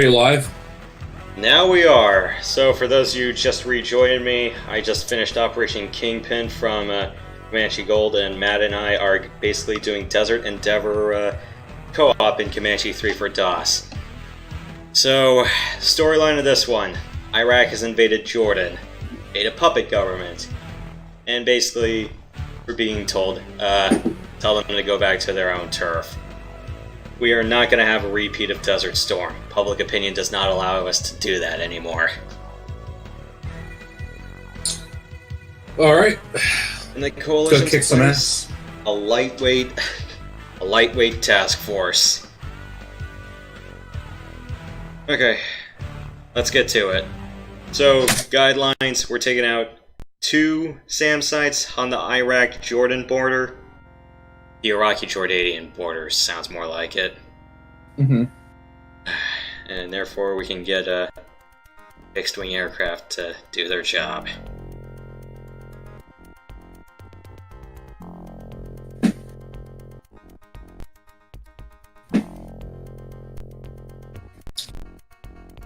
Are you live? Now we are. So for those of you just rejoining me, I just finished Operation Kingpin from Comanche Gold, and Matt and I are basically doing Desert Endeavor co-op in Comanche 3 for DOS. So, storyline of this one. Iraq has invaded Jordan, made a puppet government, and basically we're being told, tell them to go back to their own turf. We are not going to have a repeat of Desert Storm. Public opinion does not allow us to do that anymore. Alright. And the coalition's Go kick some ass. a lightweight task force. Okay, let's get to it. So, guidelines, we're taking out 2 SAM sites on the Iraq-Jordan border. The Iraqi-Jordanian border sounds more like it. Mm-hmm. And therefore we can get fixed-wing aircraft to do their job.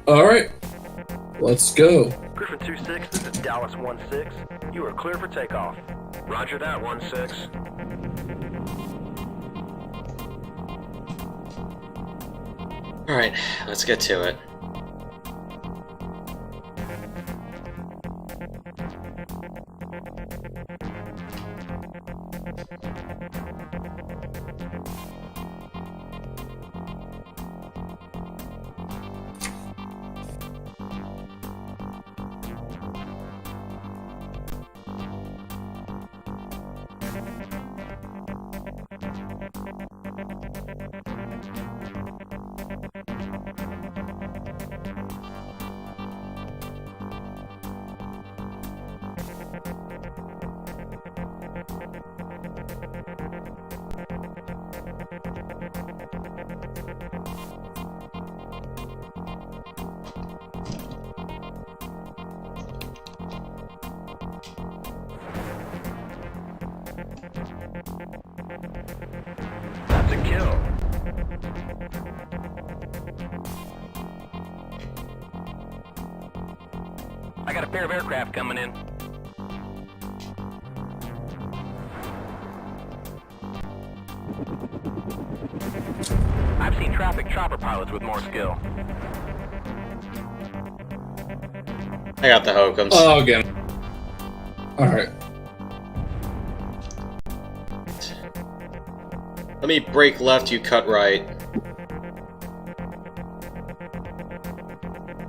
Alright. Let's go. Griffon 2-6, this is Dallas 1-6. You are clear for takeoff. Roger that, 1-6. Alright, let's get to it. That's a kill. I got a pair of aircraft coming in. I've seen traffic chopper pilots with more skill. I got the hookums. Oh, again. Alright. Let me brake left, you cut right.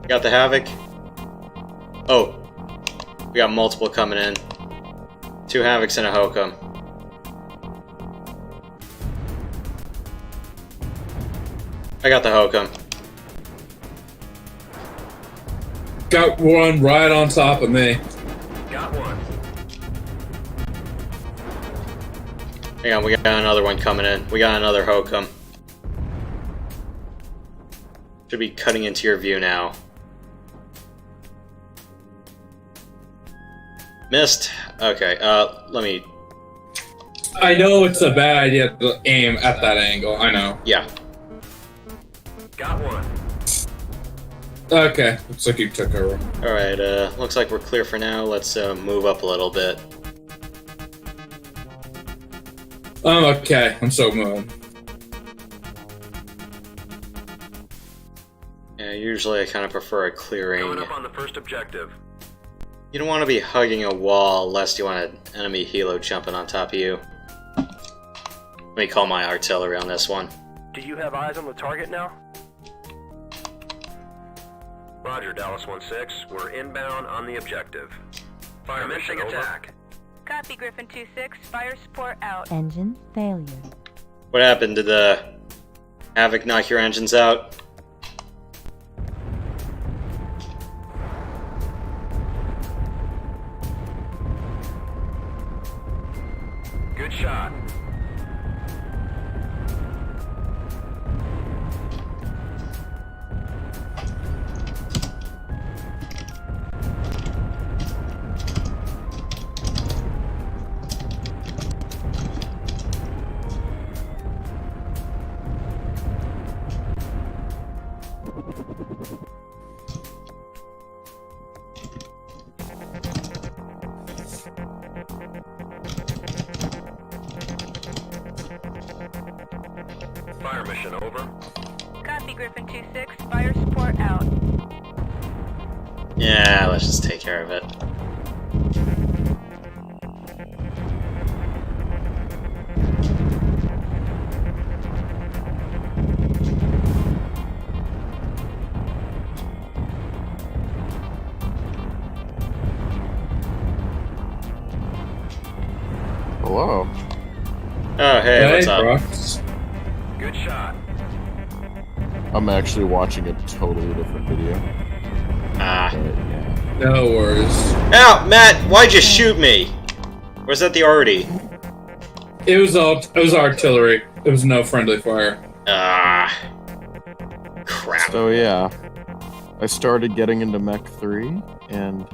Got the Havoc? Oh. We got multiple coming in. 2 Havocs and a Hokum. I got the Hokum. Got one right on top of me. Got one. Hang on, we got another one coming in. We got another Hokum. Should be cutting into your view now. Missed? Okay, let me... I know it's a bad idea to aim at that angle. I know. Yeah. Got one. Okay. Looks like you took over. Alright, looks like we're clear for now. Let's move up a little bit. Okay. I'm so moving. Yeah, usually I kind of prefer a clearing. Coming up on the first objective. You don't want to be hugging a wall lest you want an enemy helo jumping on top of you. Let me call my artillery on this one. Do you have eyes on the target now? Roger, Dallas 1-6. We're inbound on the objective. Fire mission attack. Copy, Griffon 2-6. Fire support out. Engine failure. What happened? Did the Havoc knock your engines out? Good shot. mission, over. Copy, Griffin 2-6. Fire support out. Yeah, let's just take care of it. Hello. Oh, hey, what's up? Brooks. Good shot. I'm actually watching a totally different video. Ah. But, yeah. No worries. Ow, Matt, why'd you shoot me? Was that the arty? It was artillery. It was no friendly fire. Ah. Crap. So yeah, I started getting into Mech 3, and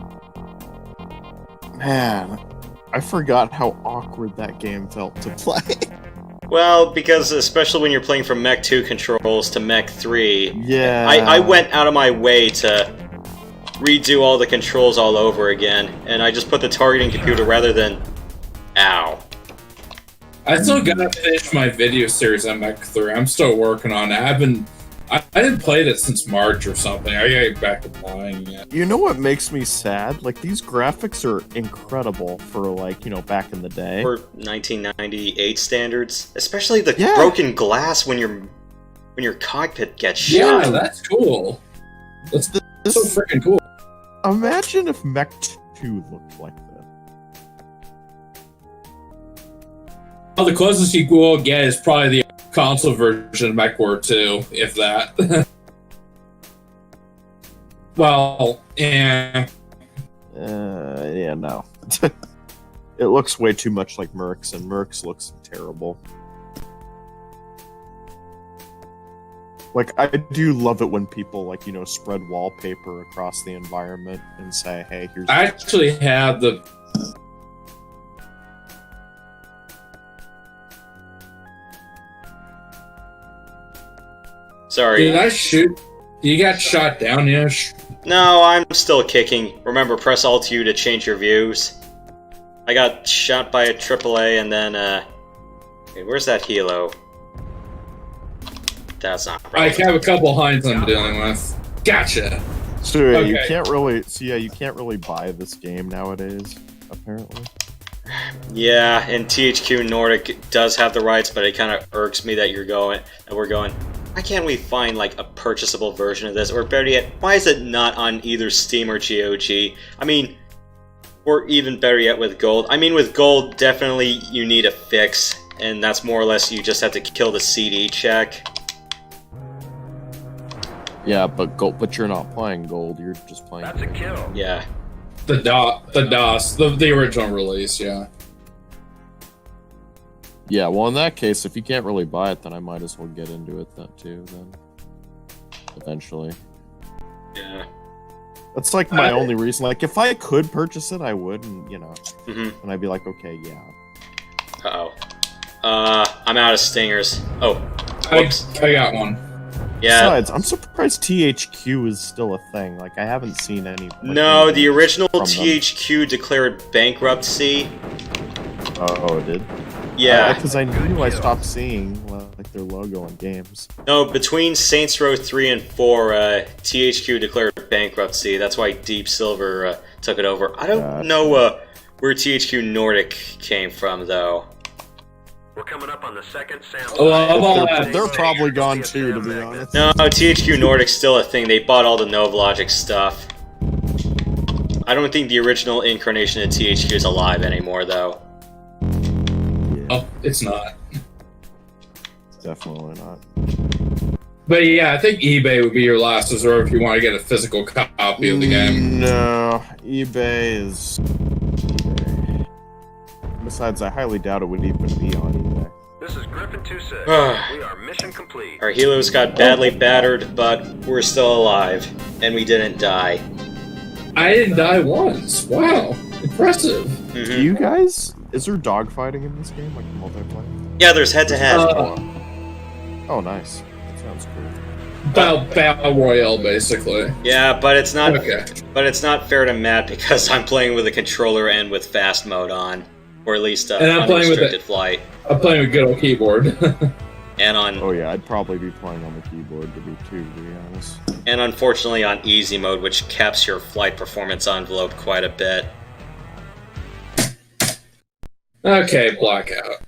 man, I forgot how awkward that game felt to play. Well, because especially when you're playing from Mech 2 controls to Mech 3, Yeah. I went out of my way to redo all the controls all over again, and I just put the targeting computer rather than... Ow. I still gotta finish my video series on Mech 3. I'm still working on it. I didn't play it since March or something. I gotta get back to playing it. You know what makes me sad? Like, these graphics are incredible for, like, you know, back in the day. For 1998 standards, especially the Yeah. broken glass when your cockpit gets shot. Yeah, that's cool. That's so This, freaking cool. imagine if Mech 2 looked like that. Well, the closest you will get is probably the console version of MechWarrior 2, if that. Well, yeah. Yeah, no. It looks way too much like Mercs, and Mercs looks terrible. Like, I do love it when people, like, you know, spread wallpaper across the environment and say, hey, here's... I actually have the... Sorry. Did I shoot? You got shot down, Yash? No, I'm still kicking. Remember, press Alt-U to change your views. I got shot by a AAA and then, hey, where's that helo? That's not I right. have a couple Hinds I'm dealing with. Gotcha! So, yeah, you Okay. can't really... So, yeah, you can't really buy this game nowadays, apparently. Yeah, and THQ Nordic does have the rights, but it kind of irks me that we're going, why can't we find, like, a purchasable version of this? Or better yet, why is it not on either Steam or GOG? I mean, or even better yet with Gold. I mean, with Gold, definitely you need a fix, and that's more or less you just have to kill the CD check. Yeah, but you're not playing Gold, you're just playing... That's a kill. Yeah. The DOS, the original release, yeah. Yeah, well, in that case, if you can't really buy it, then I might as well get into it too, then. Eventually. Yeah. That's, like, my only reason. Like, if I could purchase it, I would, and, you know. Mm-hmm. And I'd be like, okay, yeah. Uh-oh. I'm out of stingers. Oh. I Whoops. got one. Yeah. Besides, I'm surprised THQ is still a thing. Like, I haven't seen any... Like, No, the original from them. THQ declared bankruptcy. Oh, it did? Yeah. Because I knew I stopped seeing, like, their logo in games. No, between Saints Row 3 and 4, THQ declared bankruptcy. That's why Deep Silver took it over. I don't know where THQ Nordic came from, though. We're coming up on the second sample. Oh, They're probably gone too, to be honest. No, THQ Nordic's still a thing. They bought all the Novalogic stuff. I don't think the original incarnation of THQ is alive anymore, though. Oh, it's not. Definitely not. But yeah, I think eBay would be your last resort if you want to get a physical copy of the game. No, eBay is... eBay. Besides, I highly doubt it would even be on eBay. This is Griffin 2-6. We are mission complete. Our helos got badly battered, but we're still alive. And we didn't die. I didn't die once. Wow, impressive. Mhm. Do you guys... Is there dogfighting in this game, like multiplayer? Yeah, there's head-to-head. Oh, nice. That sounds cool. Battle Royale, basically. Yeah, but it's not. Okay. But it's not fair to Matt because I'm playing with a controller and with fast mode on, or at least And I'm playing with unrestricted flight. I'm playing with good old keyboard. And on Oh yeah, I'd probably be playing on the keyboard to be honest. and unfortunately on easy mode, which caps your flight performance envelope quite a bit. Okay, blackout.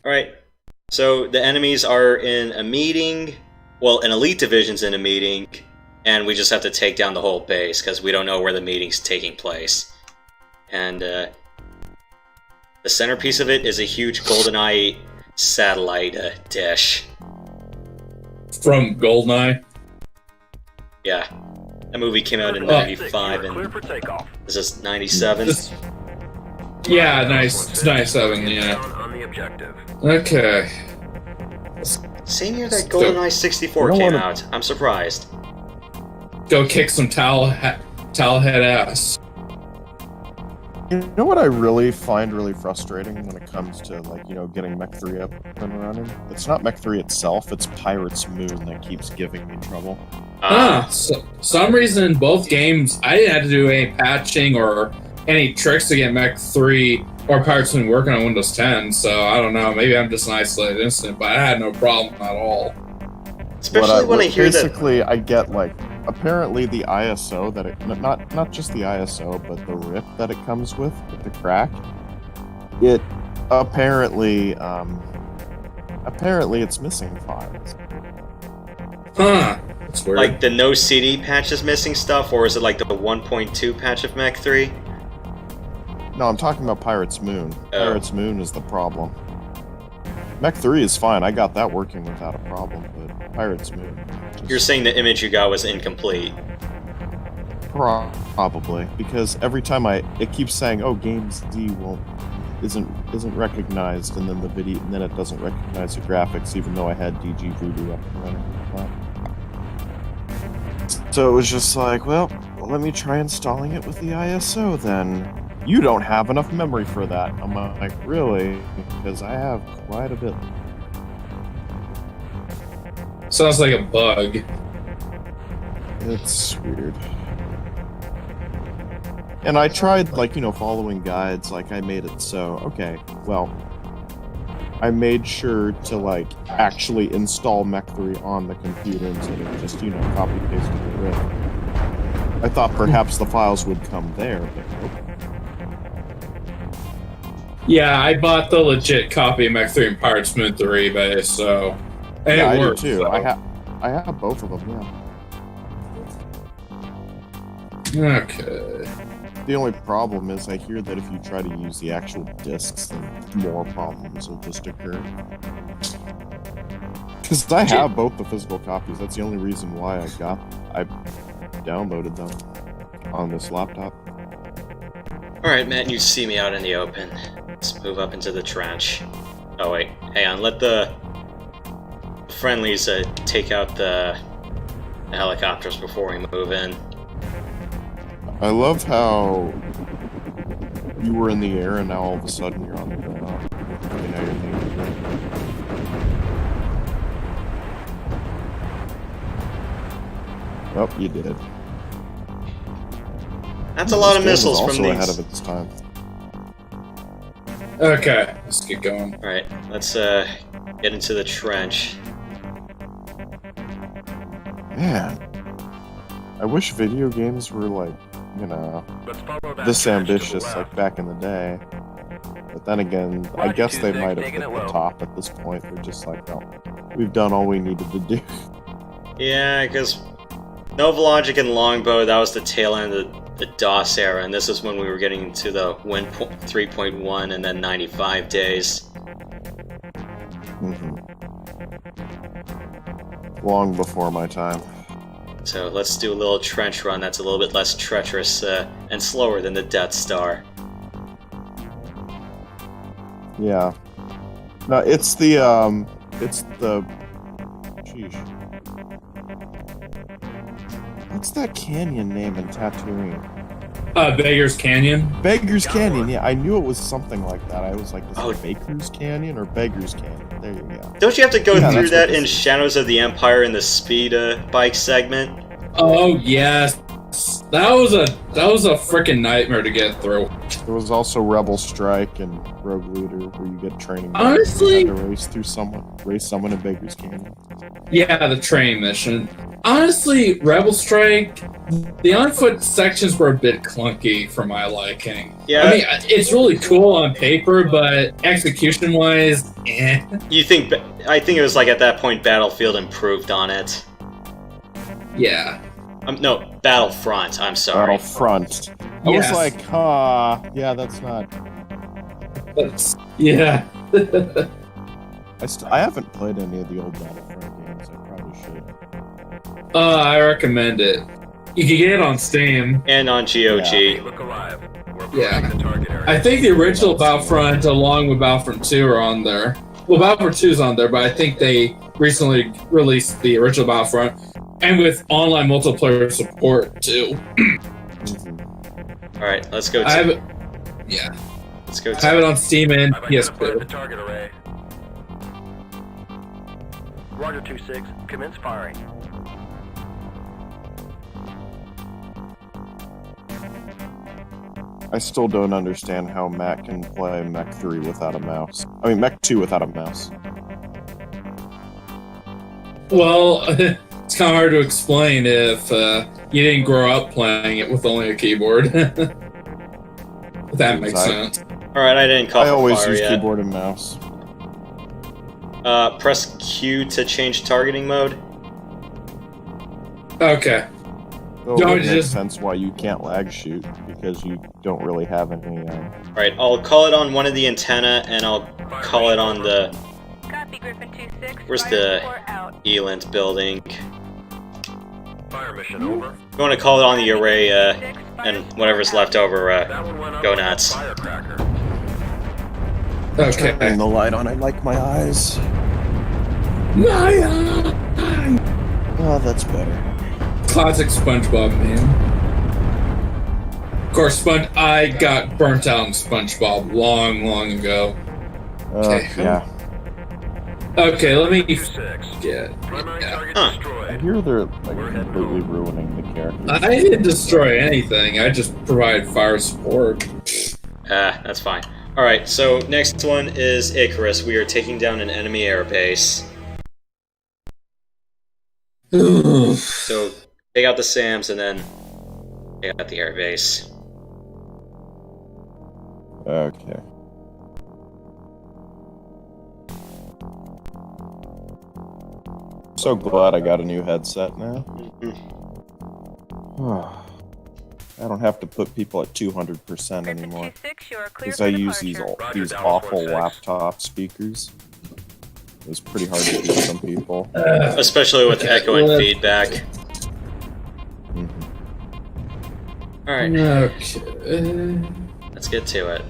Alright, so the enemies are in a meeting, well, an elite division's in a meeting, and we just have to take down the whole base, because we don't know where the meeting's taking place. And, the centerpiece of it is a huge GoldenEye satellite dish. From GoldenEye? Yeah. That movie came out in Griffon 95, 2-6, you are clear and for takeoff. this is 97. Yeah, nice. It's 97, yeah. On the objective. Okay. Same year that GoldenEye 64 came out. I'm surprised. Go kick some towelhead ass. You know what I really find really frustrating when it comes to, like, you know, getting Mech 3 up and running? It's not Mech 3 itself, it's Pirate's Moon that keeps giving me trouble. So, some reason in both games, I didn't have to do any patching or any tricks to get Mech 3 or Pirates Moon working on Windows 10, so I don't know, maybe I'm just an isolated incident, but I had no problem at all. Especially when I hear that... Basically, I get, like, apparently the ISO that it... Not just the ISO, but the RIP that it comes with the crack, it apparently, apparently it's missing files. Huh. That's weird. Like, the no CD patch is missing stuff, or is it like the 1.2 patch of Mech 3? No, I'm talking about Pirate's Moon. Oh. Pirate's Moon is the problem. Mech 3 is fine, I got that working without a problem, but Pirate's Moon... You're saying the image you got was incomplete. Probably, because every time it keeps saying, "Oh, Game Z isn't recognized," and then the video, and then it doesn't recognize the graphics, even though I had DG Voodoo up and running. So it was just like, well, let me try installing it with the ISO then. You don't have enough memory for that. I'm like, really? Because I have quite a bit. Sounds like a bug. It's weird. And I tried, like, you know, following guides, like, I made it so, okay, well, I made sure to, like, actually install Mech 3 on the computer instead of just, you know, copy-pasting the RIP. I thought perhaps the files would come there, but nope. Yeah, I bought the legit copy of Mech 3 and Pirates Moon 3 base, so... And Yeah, it I works, do too. so. I have both of them, yeah. Okay. The only problem is I hear that if you try to use the actual discs, then more problems will just occur. Because I have both the physical copies. That's the only reason why I downloaded them on this laptop. Alright, Matt, you see me out in the open. Let's move up into the trench. Oh wait, hang on, let the friendlies take out the helicopters before we move in. I love how you were in the air and now all of a sudden you're on the ground. You know, you're leaving. Oh, you did. That's a lot of This game missiles was from also these. ahead of its time. Okay, let's get going. Alright, let's get into the trench. Man, I wish video games were like, you know, Let's follow that this trench to the ambitious left. like back in the day. But then again, I Roger, guess they 2-6, might have taking hit it the low. top at this point. They're just like, no, we've done all we needed to do. Yeah, because Novalogic and Longbow, that was the tail end of the DOS era, and this is when we were getting into the Win 3.1 and then 95 days. Long before my time. So let's do a little trench run that's a little bit less treacherous and slower than the Death Star. Yeah. No, it's the sheesh. What's that canyon name in Tatooine? Beggar's Canyon. Beggar's Canyon, yeah, I knew it was something like that. I was like, is Oh. it Baker's Canyon or Beggar's Canyon? There you go. Don't you have to go Yeah, through that's that what in this is. Shadows of the Empire in the speed bike segment? Oh yes, that was a freaking nightmare to get through. There was also Rebel Strike and Rogue Leader, where you get training. Honestly- you had to race someone in Baker's Canyon. Yeah, the train mission. Honestly, Rebel Strike, the on-foot sections were a bit clunky for my liking. Yeah. I mean, it's really cool on paper, but execution-wise, eh. You think? I think it was like at that point Battlefield improved on it. Yeah. No, Battlefront. I'm sorry. Battlefront. I was Yes. like, yeah, that's not. Yeah. I haven't played any of the old Battlefront games. I probably should. I recommend it. You can get it on Steam. And on GOG. Look alive. We're Yeah. approaching the target area. I think the original Battlefront, along with Battlefront 2, are on there. Well, Battlefront 2 is on there, but I think they recently released the original Battlefront, and with online multiplayer support too. All right, let's go. I have it. Yeah, Let's go. I have it on Steam and I've identified the PS2. target array. Roger 2-6. Commence firing. I still don't understand how Matt can play Mech 3 without a mouse. I mean, Mech 2 without a mouse. Well, it's kind of hard to explain if you didn't grow up playing it with only a keyboard. If that makes sense. All right, I didn't call I for always fire use yet. keyboard and mouse. Press Q to change targeting mode. Okay. So No, it it's makes just- sense why you can't lag shoot, because you don't really have any... All right, I'll call it on one of the antenna, and I'll call it on the Copy, Griffin 2-6. Where's Fire the- support out. Elent building. Fire mission over. You want to call it on the array, 6, fire and support whatever's out. left over. That one went up Go like a nuts. Firecracker. Okay. Turning the light on, I like my eyes. Oh, that's better. Classic SpongeBob meme. Of course, I got burnt out in SpongeBob long ago. Okay. Yeah. Okay, let me 2-6. get. Primary Yeah. target Huh. I destroyed. hear they're like completely ruining the characters. I didn't destroy anything. I just provide fire support. That's fine. All right, so next one is Icarus. We are taking down an enemy airbase. So take out the SAMs and then take out the airbase. Okay. So glad I got a new headset now. I don't have to put people at 200% Griffin anymore. 2-6, you are clear Because for I use departure. these Roger, awful Dallas 1-6. laptop speakers. It's pretty hard to do some people. Especially with echo and well, feedback. Mhm. Alright, Okay. let's get to it.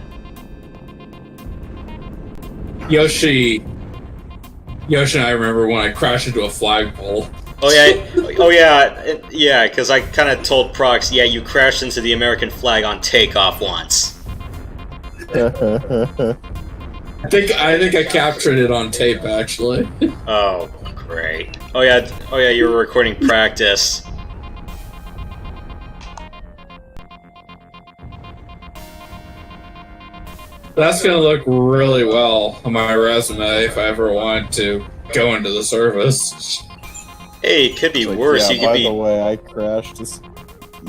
Yoshi and I remember when I crashed into a flagpole. Yeah, because I kind of told Prox, yeah, you crashed into the American flag on takeoff once. I think I captured it on tape actually. Oh, great. Oh yeah, you were recording practice. That's gonna look really well on my resume if I ever want to go into the service. Hey, it could be It's like, worse. yeah, You could by be. the way, I crashed this.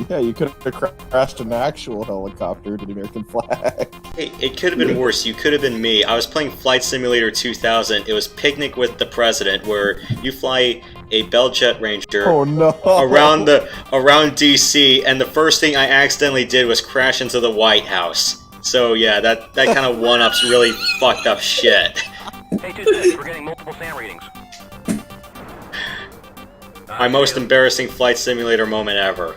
Yeah, you could have crashed an actual helicopter to the American flag. Hey, it could have been worse. You could have been me. I was playing Flight Simulator 2000. It was Picnic with the President, where you fly a Bell Jet Ranger Oh no! around DC, and the first thing I accidentally did was crash into the White House. So yeah, that kind of one-ups really fucked up shit. Hey, 2-6. We're getting multiple SAM readings. My most embarrassing Flight Simulator moment ever.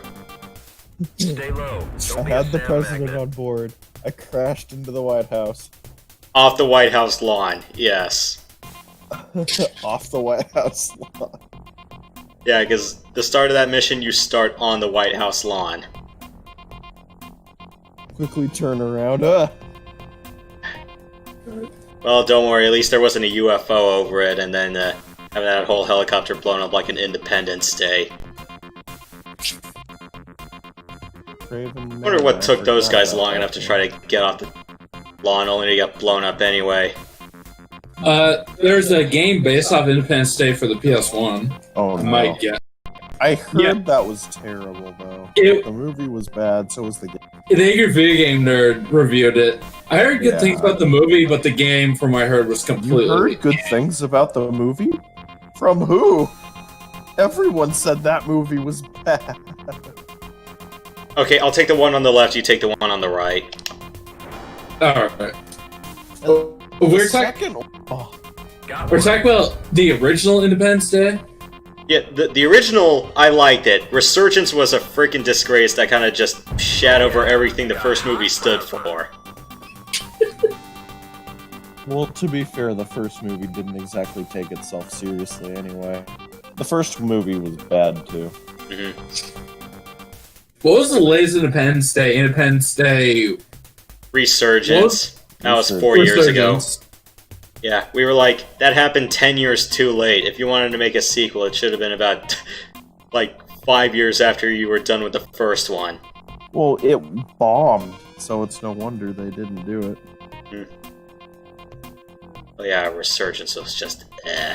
Stay low. I Don't be a had the SAM president magnet. on board. I crashed into the White House. Off the White House lawn, yes. Off the White House lawn. Yeah, because the start of that mission, you start on the White House lawn. Quickly turn around. Well, don't worry, at least there wasn't a UFO over it, and then having that whole helicopter blown up like an Independence Day. Craven. I wonder what took those guys long enough to try to get off the lawn only to get blown up anyway. There's a game based off Independence Day for the PS1. Oh I no! might get. I heard Yeah. that was terrible though. It- The movie was bad, so was the game. The Angry Video Game Nerd reviewed it. I heard good Yeah. things about the movie, but the game, from what I heard, was You completely. heard good things about the movie? From who? Everyone said that movie was bad. Okay, I'll take the one on the left, you take the one on the right. Alright. The We're talking. second. Oh, We're talking about the original Independence Day. Yeah, the original, I liked it. Resurgence was a freaking disgrace that kind of just shat over everything the first movie stood for. well, to be fair, the first movie didn't exactly take itself seriously anyway. The first movie was bad too. Mhm. What was the latest Independence Day? Independence Day. Resurgence. That was 4 years ago. Resurgence. Yeah, we were like, that happened 10 years too late. If you wanted to make a sequel, it should have been about, like, 5 years after you were done with the first one. Well, it bombed, so it's no wonder they didn't do it. But yeah, Resurgence was just eh.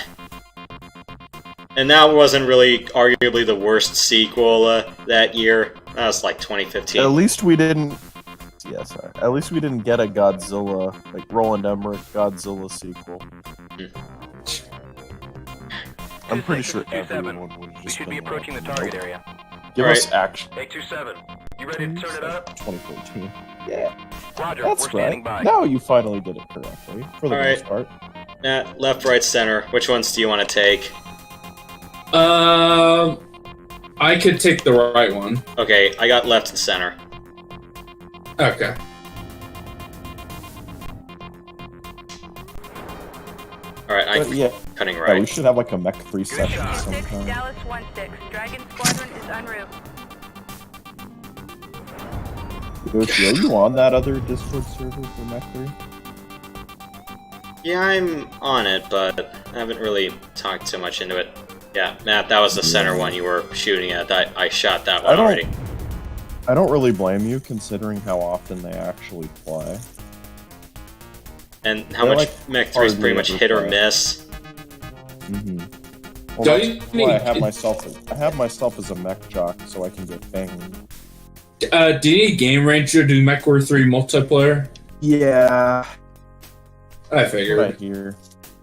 And that wasn't really arguably the worst sequel that year. That was like 2015. At least we didn't. Yeah, sorry. At least we didn't get a Godzilla, like Roland Emmerich Godzilla sequel. I'm pretty sure 2-7. everyone would have We just should been be approaching the target area. Give All us right. action. 827. You ready to turn it up? 2014. Yeah, Roger, that's we're standing right. by. Now you finally did it correctly, for the All most right. part. Left, right, center. Which ones do you want to take? I could take the right one. Okay, I got left and center. Okay. Alright, But I'm yeah, cutting yeah, we right. should have like a mech 3 session shot. 6, sometime. Dallas 1-6. Dragon Squadron is en route. Yoshi, are you on that other Discord server for mech 3? Yeah, I'm on it, but I haven't really talked too much into it. Yeah, Matt, that was the center one you were shooting at. I shot that one already. I don't really blame you, considering how often they actually play. And how They're much like Mech 3 is pretty much hardly hit or ever miss. Mm-hmm. Well, Don't that's you why I need- have myself as a mech jock, so I can get banged. Do you need Game Ranger to do MechWarrior 3 multiplayer? Yeah, I right figured. here.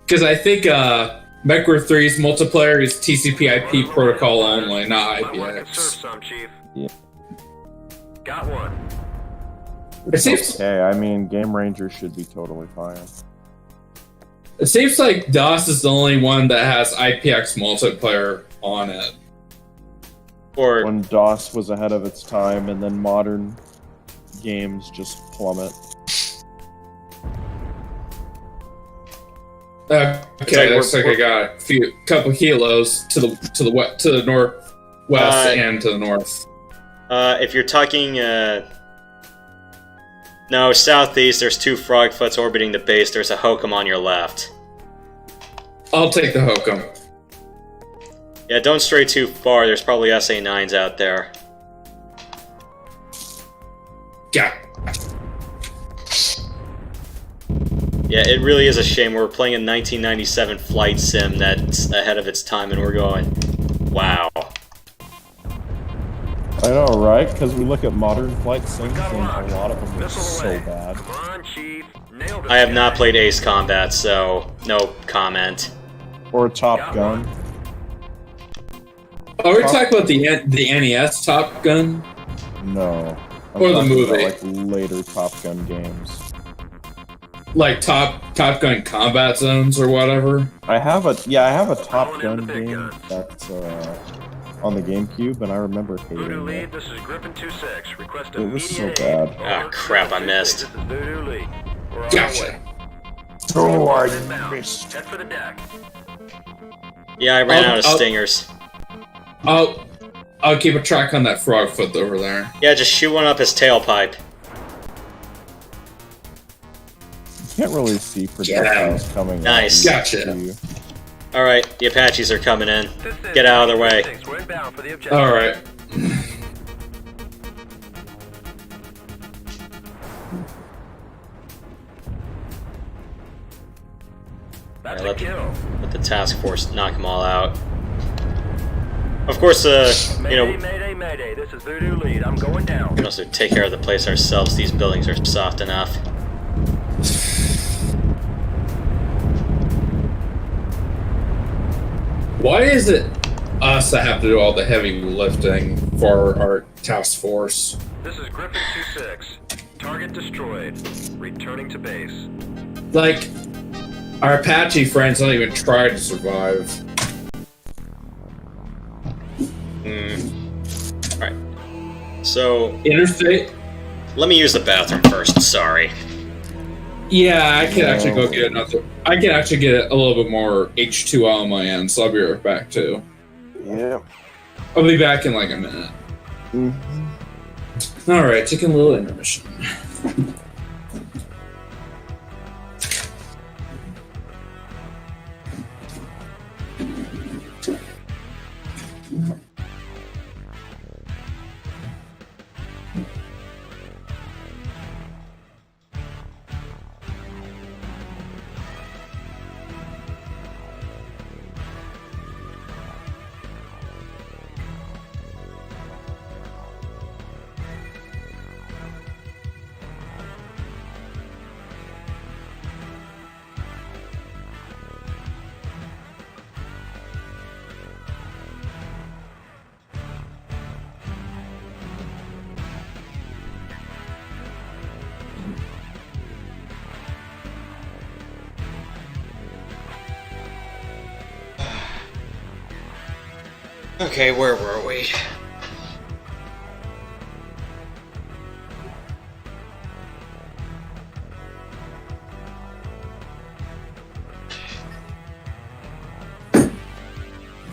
Because I think MechWarrior 3's multiplayer is TCP/IP protocol only, not Might want to IPX. serve some, Chief. Yeah. Got one. It seems Okay, I mean, Game Ranger should be totally fine. like DOS is the only one that has IPX multiplayer on it. Or When DOS was ahead of its time, and then modern games just plummet. Okay, like looks like I we're- got a couple kilos to the northwest and to the north. if you're talking, no, southeast, there's 2 Frogfoots orbiting the base. There's a Hokum on your left. I'll take the Hokum. Yeah, don't stray too far. There's probably SA-9s out there. Yeah. Yeah, it really is a shame. We're playing a 1997 flight sim that's ahead of its time, and we're going, wow. I know, right? Because we look at modern flight sims, Got a and lock. a lot of them are Missile so away. bad. Come on, Chief. Nailed it. I have not played Ace Combat, so no comment. Or Top Gun. Oh, we're talking about the NES Top Gun? No. I'm Or the talking movie. about, like, later Top Gun games. Like Top Gun Combat Zones or whatever? I have a Top Calling in Gun the big game guns. that's on the GameCube, and I remember Voodoo hating Lead, it. this is Griffin 2-6. Request It was so immediate bad. aid. Ah, Over. crap, I Griffin missed. 2-6, This is Voodoo Lead. We're on our Gotcha. way. Oh, I Inbound. missed. Head for the deck. Yeah, I ran out of I'll- stingers. I'll keep a track on that Frogfoot over there. Yeah, just shoot one up his tailpipe. You can't really see projectiles coming Nice. out. Gotcha. Do you? Alright, the Apaches are coming in. This is Get out of their way. 6. We're inbound for the objective. Alright. That's Yeah, a kill. let the task force knock them all out. Of course, you Mayday, know, mayday, mayday. This is Voodoo Lead. I'm going down. we can also take care of the place ourselves. These buildings are soft enough. Why is it us that have to do all the heavy lifting for our task force? This is Griffin 2-6. Target destroyed. Returning to base. Like, our Apache friends don't even try to survive. Alright. So, Interstate? let me use the bathroom first, sorry. Yeah, I can actually go get another. I can actually get a little bit more H2O on my end, so I'll be right back too. Yeah. I'll be back in like a minute. Alright, taking a little intermission. Okay, where were we?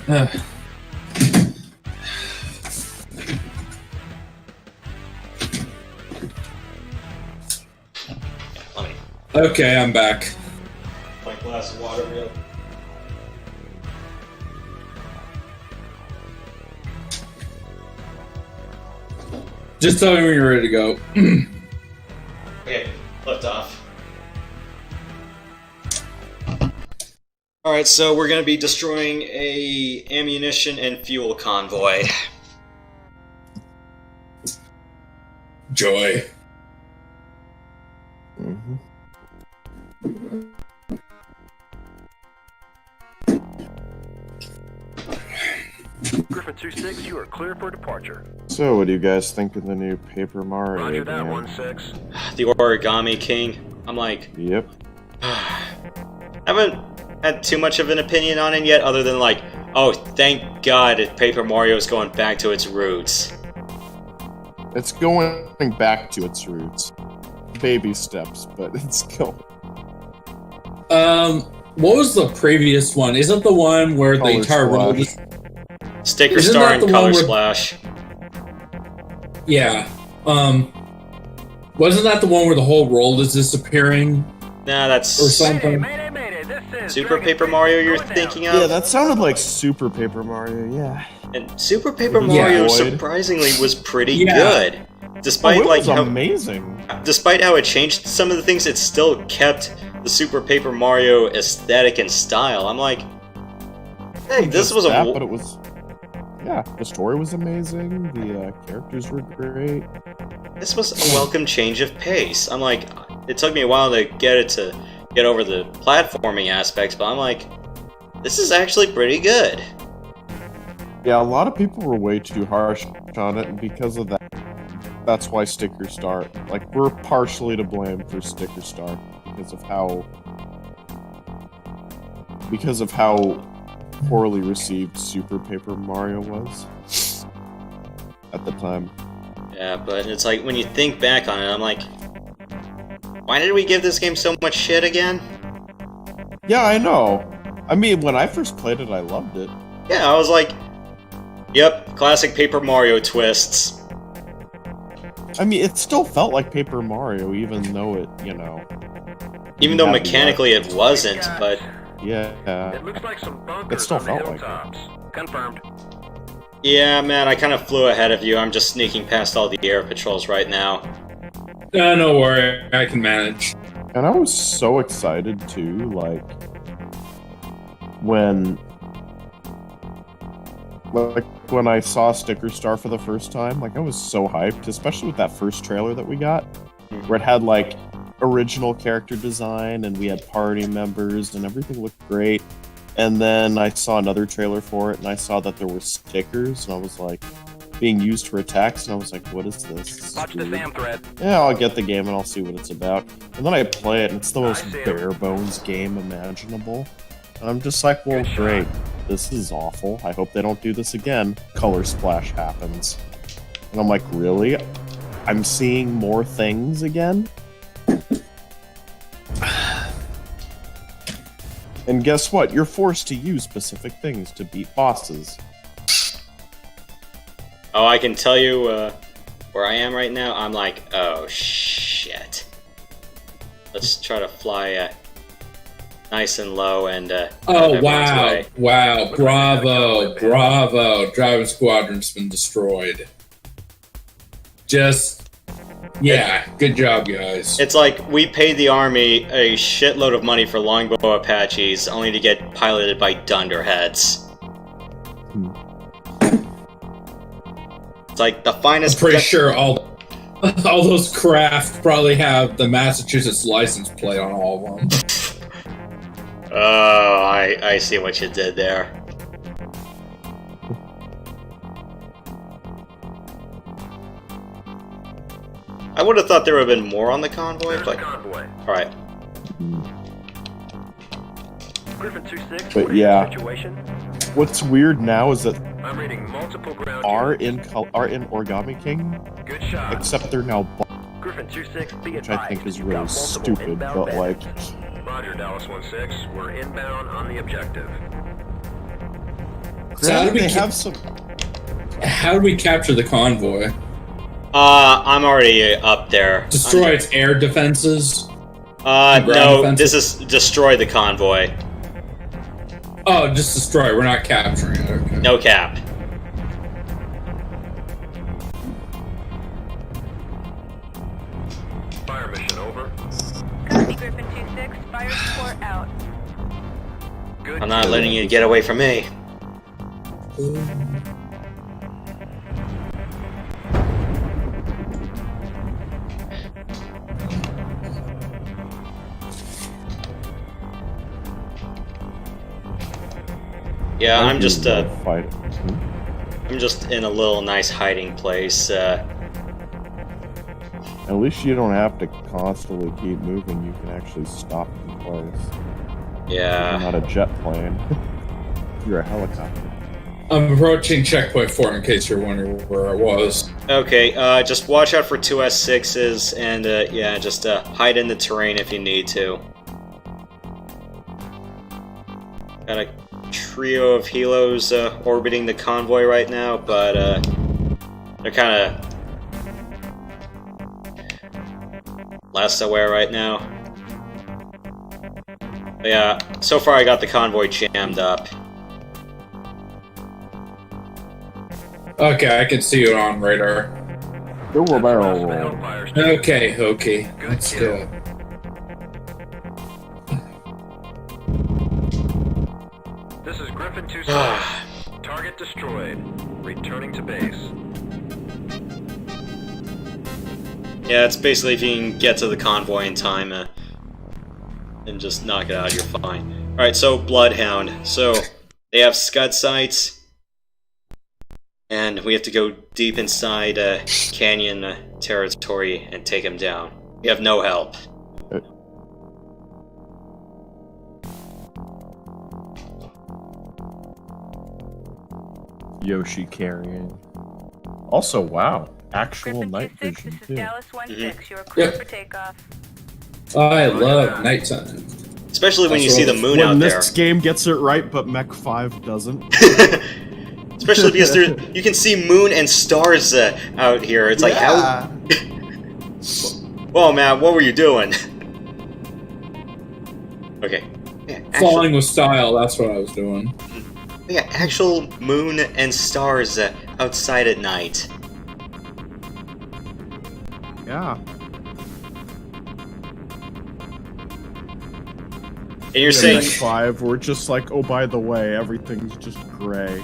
Let me Okay, I'm back. my glass of water real. Just tell me when you're ready to go. Okay, lift off. Alright, so we're gonna be destroying a ammunition and fuel convoy. Joy. Griffin 2-6, you are clear for departure. So, what do you guys think of the new Paper Mario Roger that, game? 1-6. The Origami King. I'm like, Yep. I haven't had too much of an opinion on it yet, other than like, oh, thank God Paper Mario is going back to its roots. It's going back to its roots. Baby steps, but it's going. What was the previous one? Isn't the one where the Color entire world Splash. is... Sticker Isn't Star that and the Color one where- Splash. Yeah. Wasn't that the one where the whole world is disappearing? Nah, Or that's something? Mayday, mayday, this is Super Dragon Paper 3, Mario you're going down. thinking Yeah, of. that sounded like Super Paper Mario, yeah. And Super Paper Yeah. Mario Void. surprisingly was pretty Yeah. good. Despite it like was how amazing. despite how it changed some of the things, it still kept the Super Paper Mario aesthetic and style. I'm like, hey, this Just was that, a but it was. Yeah, the story was amazing. The characters were great. this was a welcome change of pace. I'm like, it took me a while to get over the platforming aspects, but I'm like, this is actually pretty good. Yeah, a lot of people were way too harsh on it, and because of that, that's why Sticker Star. Like, we're partially to blame for Sticker Star because of how poorly received Super Paper Mario was at the time. Yeah, but it's like when you think back on it, I'm like, why did we give this game so much shit again? Yeah, I know. I mean, when I first played it, I loved it. Yeah, I was like, yep, classic Paper Mario twists. I mean, it still felt like Paper Mario, even though it, Even though Yeah, mechanically it wasn't, but yeah. It looks like some bunkers still on the felt like it. hilltops. Confirmed. yeah, man, I kind of flew ahead of you. I'm just sneaking past all the air patrols right now. No, no worry. I can manage. And I was so excited too, like when I saw Sticker Star for the first time, like I was so hyped, especially with that first trailer that we got, where it had like original character design and we had party members and everything looked great. And then I saw another trailer for it and I saw that there were stickers and I was like, being used for attacks, and I was like, what is this? Watch the SAM thread. Yeah, I'll get the game and I'll see what it's about. And then I play it and it's the most bare bones game imaginable. And I'm just like, well, great. This is awful. I hope they don't do this again. Color splash happens. And I'm like, really? I'm seeing more things again? And guess what? You're forced to use specific things to beat bosses. Oh, I can tell you where I am right now. I'm like, oh shit. Let's try to fly nice and low and. Oh wow! Wow! Bravo! Bravo! Driving Squadron's been destroyed. Just. Yeah, good job, guys. It's like we paid the army a shitload of money for longbow Apaches, only to get piloted by dunderheads. It's like the finest. I'm pretty sure all those craft probably have the Massachusetts license plate on all of them. Oh, I see what you did there. I would have thought there would have been more on the convoy, but convoy. All right. Griffon 2-6. But yeah. Situation? What's weird now is that I'm reading multiple ground are units. in Origami King, Good shot. except they're now Griffon 2-6, be which I think advised, is you've really got multiple stupid, inbound but like, bandits. Roger, Dallas 1-6. We're inbound on the objective. So how did we they have some. How did we capture the convoy? I'm already up there. Destroy its air defenses? No, defenses? this is destroy the convoy. Oh, just destroy it. We're not capturing it. Okay. No cap. Fire mission over. Copy, Griffin 2-6. Fire support out. Good. I'm not letting you get away from me. Yeah, I'm just fight. I'm just in a little nice hiding place. At least you don't have to constantly keep moving. You can actually stop in place. You're Yeah. not a jet plane. You're a helicopter. I'm approaching checkpoint 4 in case you're wondering where I was. Okay, just watch out for 2S6s and yeah, just hide in the terrain if you need to. Got a trio of helos orbiting the convoy right now, but they're kind of less aware right now. But yeah, so far I got the convoy jammed up. Okay, I can see you on radar. Go a barrel roll. Hellfire. Okay, okay. Let's do it. This is Griffin 2-6. Target destroyed. Returning to base. Yeah, it's basically if you can get to the convoy in time and just knock it out, you're fine. Alright, so Bloodhound. So, they have scud sights, and we have to go deep inside canyon territory and take him down. We have no help. Yoshi carrying. Also, wow. Actual Griffin night 2-6, vision, this is too. Dallas 1-6. You are clear Yep. for takeoff. I love nighttime. Especially when you That's see the what- moon When out there. this game gets it right, but Mech 5 doesn't. Especially because you can see moon and stars out here. It's like, how... Whoa, Matt, what were you doing? Okay. Yeah, Falling with style, that's what I was doing. yeah, actual moon and stars outside at night. Yeah. And you're Yeah, saying Mech 5, we're just like, oh, by the way, everything's just gray.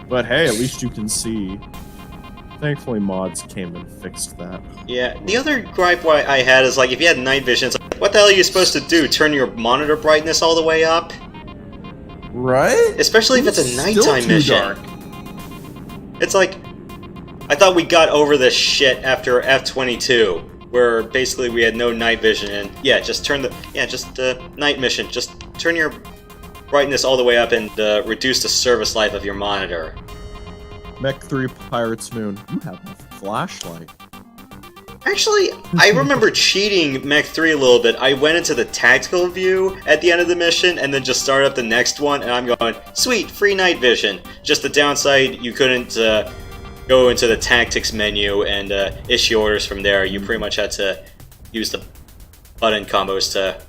But hey, at least you can see. Thankfully, mods came and fixed that. Yeah, the other gripe I had is like if you had night vision, it's like, what the hell are you supposed to do? Turn your monitor brightness all the way up? Right? Especially if it's a Still nighttime too mission. dark. It's like, I thought we got over this shit after F-22, where basically we had no night vision, and yeah, just turn the, night mission, just turn your brightness all the way up and reduce the service life of your monitor. Mech 3 Pirates Moon, you have a flashlight. Actually, I remember cheating Mech 3 a little bit. I went into the tactical view at the end of the mission and then just started up the next one, and I'm going, sweet, free night vision. Just the downside, you couldn't go into the tactics menu and issue orders from there. You pretty much had to use the button combos to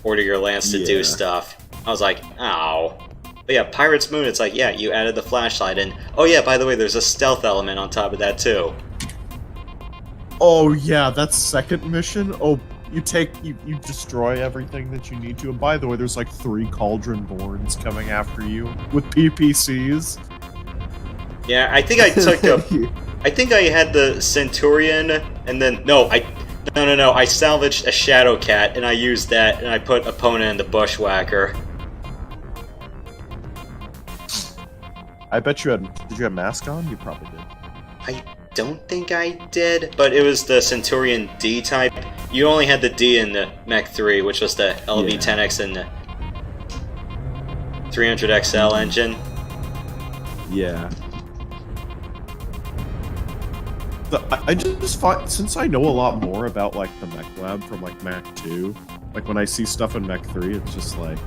order your lands to do stuff. I was like, ow. But yeah, Pirates Moon, it's like, yeah, you added the flashlight, and oh yeah, by the way, there's a stealth element on top of that too. Oh yeah, that's second mission. Oh, you destroy everything that you need to. And by the way, there's like 3 Cauldron Borns coming after you with PPCs. Yeah, I think I took I think I had the Centurion, and then no, I salvaged a Shadow Cat, and I used that, and I put opponent in the Bushwhacker. I bet you did you have mask on? You probably did. I don't think I did, but it was the Centurion D type. You only had the D in the Mech 3, which was the LV-10X and the 300XL engine. Yeah. I just thought, since I know a lot more about like the Mech Lab from like Mech 2, like when I see stuff in Mech 3, it's just like,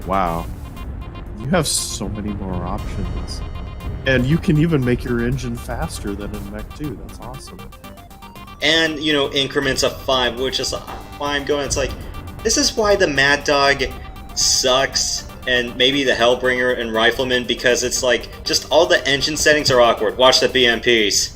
wow, you have so many more options. And you can even make your engine faster than in Mech 2. That's awesome. And, you know, increments of 5, which is why I'm going, it's like, this is why the Mad Dog sucks, and maybe the Hellbringer and Rifleman, because it's like, just all the engine settings are awkward. Watch the BMPs.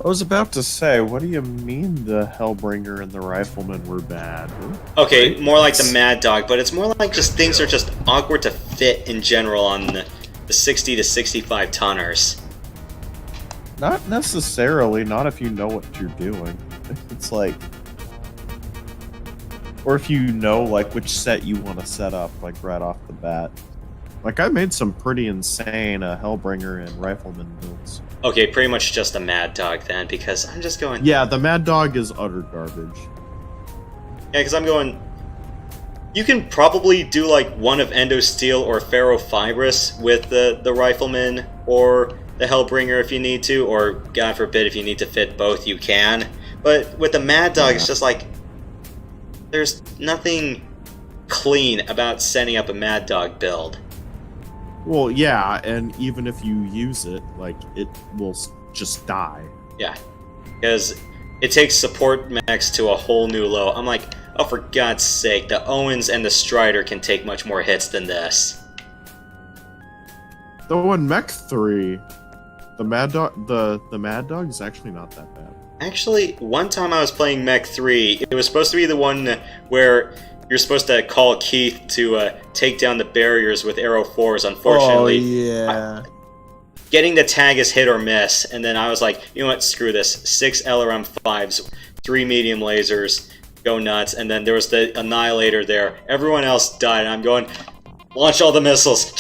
I was about to say, what do you mean the Hellbringer and the Rifleman were bad? Okay, more like the Mad Dog, but it's more like just things are just awkward to fit in general on the 60 to 65 tonners. Not necessarily, not if you know what you're doing. It's like, or if you know like which set you want to set up, like right off the bat. Like I made some pretty insane Hellbringer and Rifleman builds. Okay, pretty much just a Mad Dog then, because I'm just going... Yeah, the Mad Dog is utter garbage. Yeah, because I'm going... You can probably do like one of Endo Steel or Ferrofibrous with the Rifleman or the Hellbringer if you need to, or God forbid if you need to fit both, you can. But with the Mad Dog, it's just like... There's nothing clean about setting up a Mad Dog build. Well, yeah, and even if you use it, like, it will just die. Yeah, because it takes support mechs to a whole new low. I'm like, oh, for God's sake, the Owens and the Strider can take much more hits than this. Though in Mech 3, the Mad Dog is actually not that bad. Actually, one time I was playing Mech 3, it was supposed to be the one where you're supposed to call Keith to take down the barriers with Arrow 4s, unfortunately. Oh, yeah. Getting the tag is hit or miss, and then I was like, you know what, screw this. 6 LRM 5s, 3 medium lasers, go nuts, and then there was the Annihilator there. Everyone else died, and I'm going, launch all the missiles.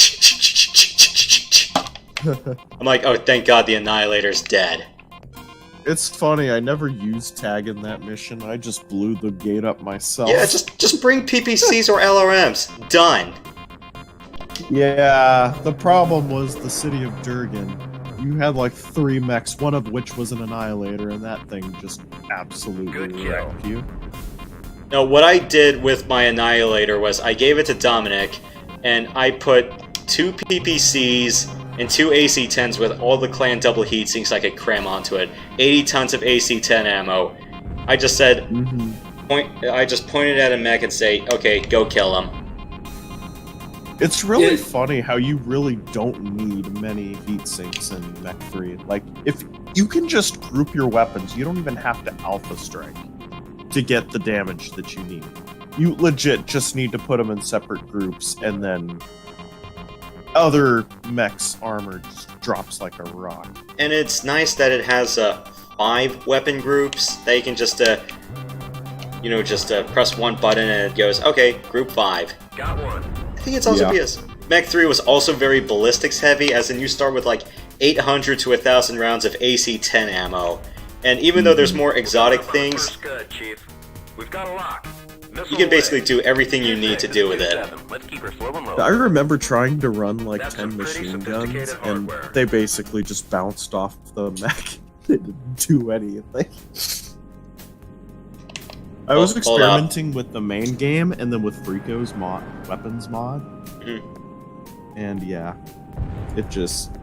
I'm like, oh, thank God the Annihilator's dead. It's funny, I never used tag in that mission, I just blew the gate up myself. Yeah, just bring PPCs or LRMs. Done. Yeah, the problem was the city of Durgan. You had like 3 mechs, one of which was an Annihilator, and that thing just absolutely wrecked you. No, what I did with my Annihilator was I gave it to Dominic, and I put 2 PPCs and 2 AC-10s with all the clan double heatsinks I could cram onto it. 80 tons of AC-10 ammo. I just said, I just pointed at a mech and say, okay, go kill him. It's really funny how you really don't need many heatsinks in Mech 3. Like, if you can just group your weapons, you don't even have to Alpha Strike to get the damage that you need. You legit just need to put them in separate groups, and then other mechs' armor just drops like a rock. And it's nice that it has 5 weapon groups that you can just, press one button and it goes, okay, group 5. Got one. I think it's also because Mech 3 was also very ballistics heavy, as in you start with like 800 to 1,000 rounds of AC-10 ammo. And even though there's more exotic things, Good, Chief. We've got a lock. you can basically do everything you need to do with it. Let's keep her slow and low. I remember trying to run like That's 10 some pretty machine guns, sophisticated and hardware. they basically just bounced off the mech. They didn't do anything. I was Hold up. experimenting with the main game and then with Rico's weapons mod. And yeah, it just...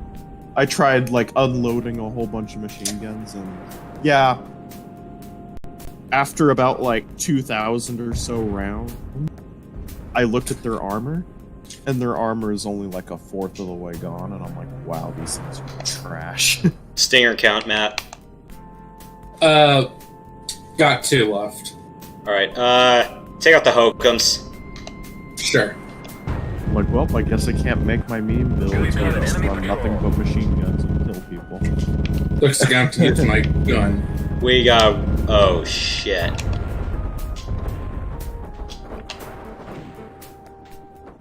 I tried like unloading a whole bunch of machine guns, and yeah, after about like 2,000 or so rounds, I looked at their armor, and their armor is only like a fourth of the way gone, and I'm like, wow, these things are trash. Stinger count, Matt. Got 2 left. Alright, take out the hookums. Sure. I'm like, well, I guess I can't make my meme build, so I just run nothing but machine guns and kill people. Looks like I have to use my gun. We got... oh, shit.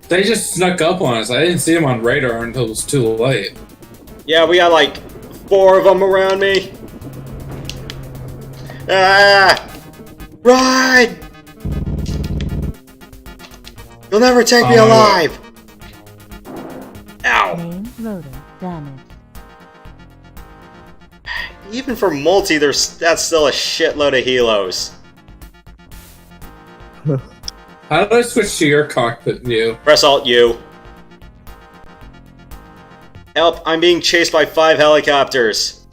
They just snuck up on us. I didn't see them on radar until it was too late. Yeah, we got like 4 of them around me. Ah! Run! You'll never take me alive! Ow. Main rotor damaged. Even for multi, that's still a shitload of helos. How do I switch to your cockpit view? Press Alt U. Help, I'm being chased by 5 helicopters.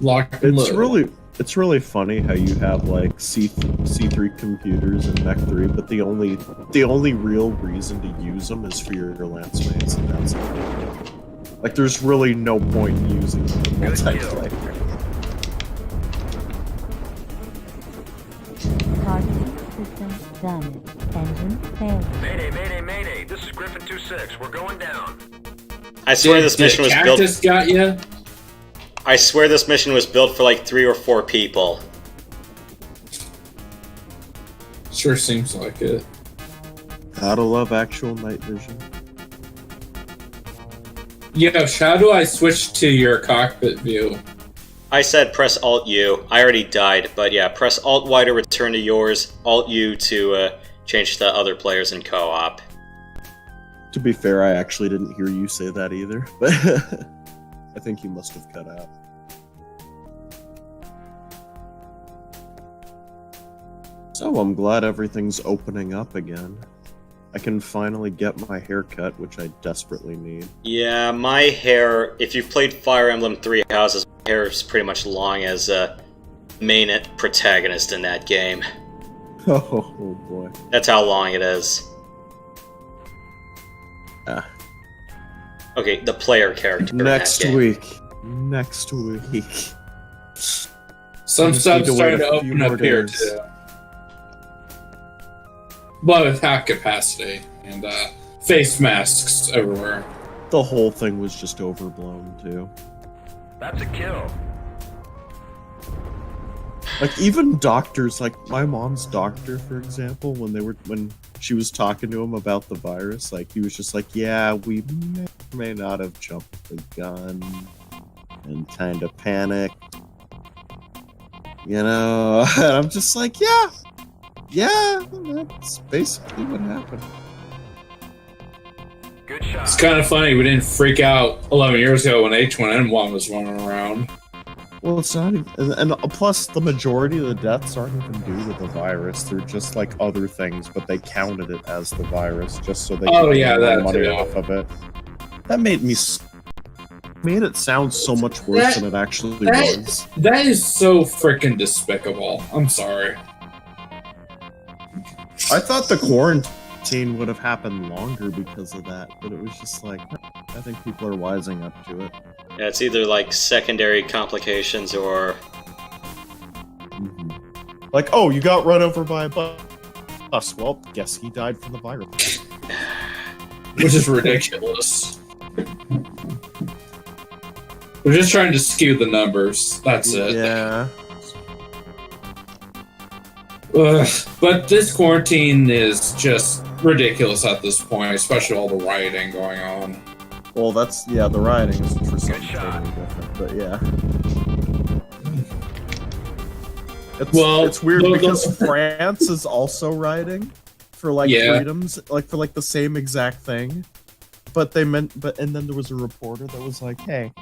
Lock and load. It's really funny how you have like C3 computers in Mech 3, but the only real reason to use them is for your lance mates, and that's it. Like, there's really no point in using them in multiplayer. Targeting system damaged. Engine failure. Mayday, mayday, mayday. This is Griffin 2-6. We're going down. I swear this mission was built... Cactus got you? I swear this mission was built for like 3 or 4 people. Sure seems like it. Gotta love actual night vision. Yosh, how do I switch to your cockpit view? I said press Alt U. I already died, but yeah, press Alt Y to return to yours, Alt U to change to other players in co-op. To be fair, I actually didn't hear you say that either, but I think you must have cut out. So I'm glad everything's opening up again. I can finally get my hair cut, which I desperately need. Yeah, my hair, if you've played Fire Emblem 3 Houses, my hair is pretty much long as a main protagonist in that game. Oh boy. That's how long it is. Ah. Okay, the player character in that Next game. week. Next week. Some Just stuff's need to wait starting a to few open more up here days. too. But with half capacity and face masks everywhere. The whole thing was just overblown too. That's a kill. Like, even doctors, like my mom's doctor, for example, when she was talking to him about the virus, like, he was just like, yeah, we may not have jumped the gun and kind of panicked. You know, and I'm just like, yeah, that's basically what happened. Good shot. It's kind of funny we didn't freak out 11 years ago when H1N1 was running around. Well, it's not even, and plus the majority of the deaths aren't even due to the virus. They're just like other things, but they counted it as the virus just so they could yeah, get that more money too. off of it. That made it sound so much worse than it actually was. That is so freaking despicable. I'm sorry. I thought the quarantine would have happened longer because of that, but it was just like, I think people are wising up to it. Yeah, it's either like secondary complications or... Like, oh, you got run over by a bus. Well, guess he died from the virus. Which is ridiculous. We're just trying to skew the numbers. That's it. Yeah. Ugh. But this quarantine is just ridiculous at this point, especially all the rioting going on. Well, that's, yeah, the rioting is for something shot. totally different, but yeah. It's weird because France is also rioting for like freedoms, like for like the same exact thing. And then there was a reporter that was like, "Hey,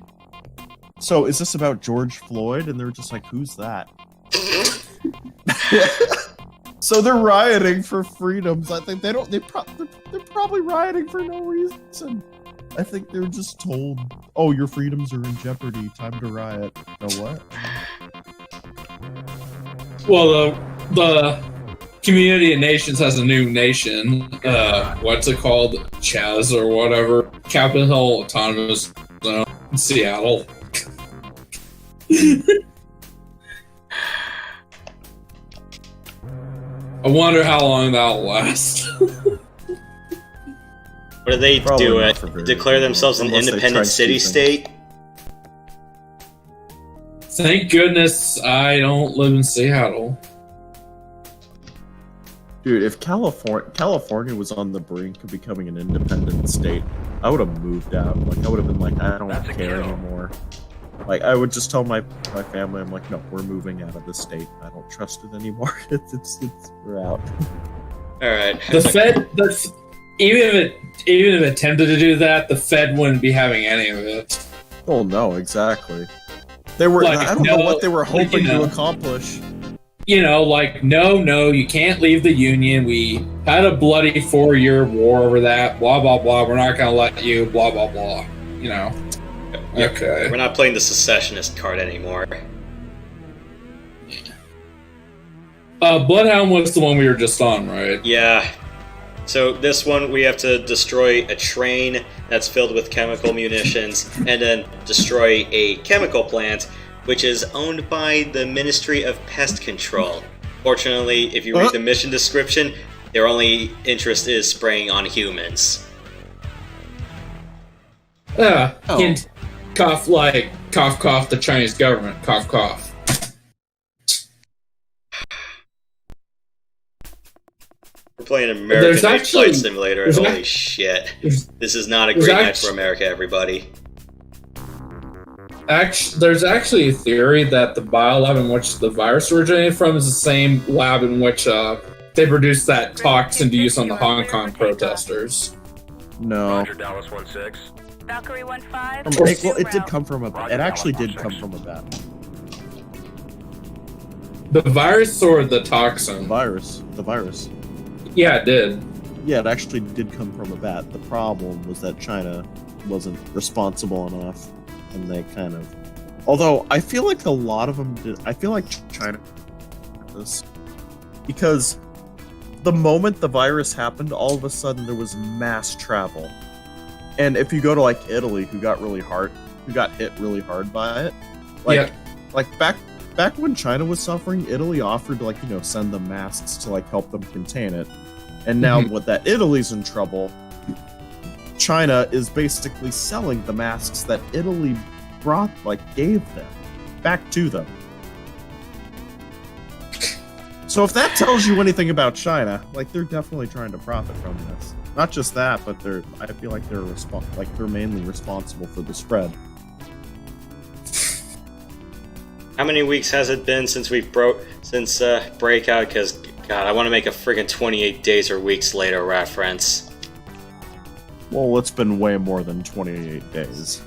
so is this about George Floyd?" And they were just like, "Who's that?" So they're rioting for freedoms. I think they're probably rioting for no reason. I think they're just told, "Oh, your freedoms are in jeopardy. Time to riot." No what? Well, the Community of Nations has a new nation. What's it called? Chaz or whatever. Capital Autonomous Zone in Seattle. I wonder how long that'll last. What do they Probably do? not for very Declare long, themselves an unless they try independent to city keep them. state? Thank goodness I don't live in Seattle. Dude, if California was on the brink of becoming an independent state, I would have moved out. Like, I would have been like, I don't That's a care kill. anymore. Like, I would just tell my family, I'm like, no, we're moving out of the state. I don't trust it anymore. We're out. Alright. The Fed, even if it attempted to do that, the Fed wouldn't be having any of it. Oh no, exactly. They were. Like, I don't know what they were like, hoping you know. to accomplish. You know, like, no, you can't leave the Union. We had a bloody 4-year war over that. Blah blah blah. We're not gonna let you. Blah blah blah. You know. Okay. We're not playing the secessionist card anymore. Bloodhound was the one we were just on, right? Yeah. So this one, we have to destroy a train that's filled with chemical munitions, and then destroy a chemical plant, which is owned by the Ministry of Pest Control. Fortunately, if you read the mission description, their only interest is spraying on humans. Hint, cough like, cough, the Chinese government, cough. We're playing an American Flight Simulator, and there's holy shit. This is not a great night for America, everybody. There's actually a theory that the biolab in which the virus originated from is the same lab in which they produced that toxin to use on the Hong Kong protesters. No. Roger, Dallas 1-6. Valkyrie 1-5. Well, it did come from a. It actually did come from a bat. The virus or the The toxin? virus. Yeah, it did. Yeah, it actually did come from a bat. The problem was that China wasn't responsible enough, and they kind of. Although I feel like a lot of them did. I feel like China did this because the moment the virus happened, all of a sudden there was mass travel, and if you go to like Italy, who got hit really hard by it, like back when China was suffering, Italy offered to send them masks to help them contain it. And now with that Italy's in trouble, China is basically selling the masks that Italy gave them back to them. So if that tells you anything about China, they're definitely trying to profit from this. Not just that, but I feel like they're mainly responsible for the spread. How many weeks has it been since Breakout? Because, God, I want to make a friggin' 28 days or weeks later reference. Well, it's been way more than 28 days.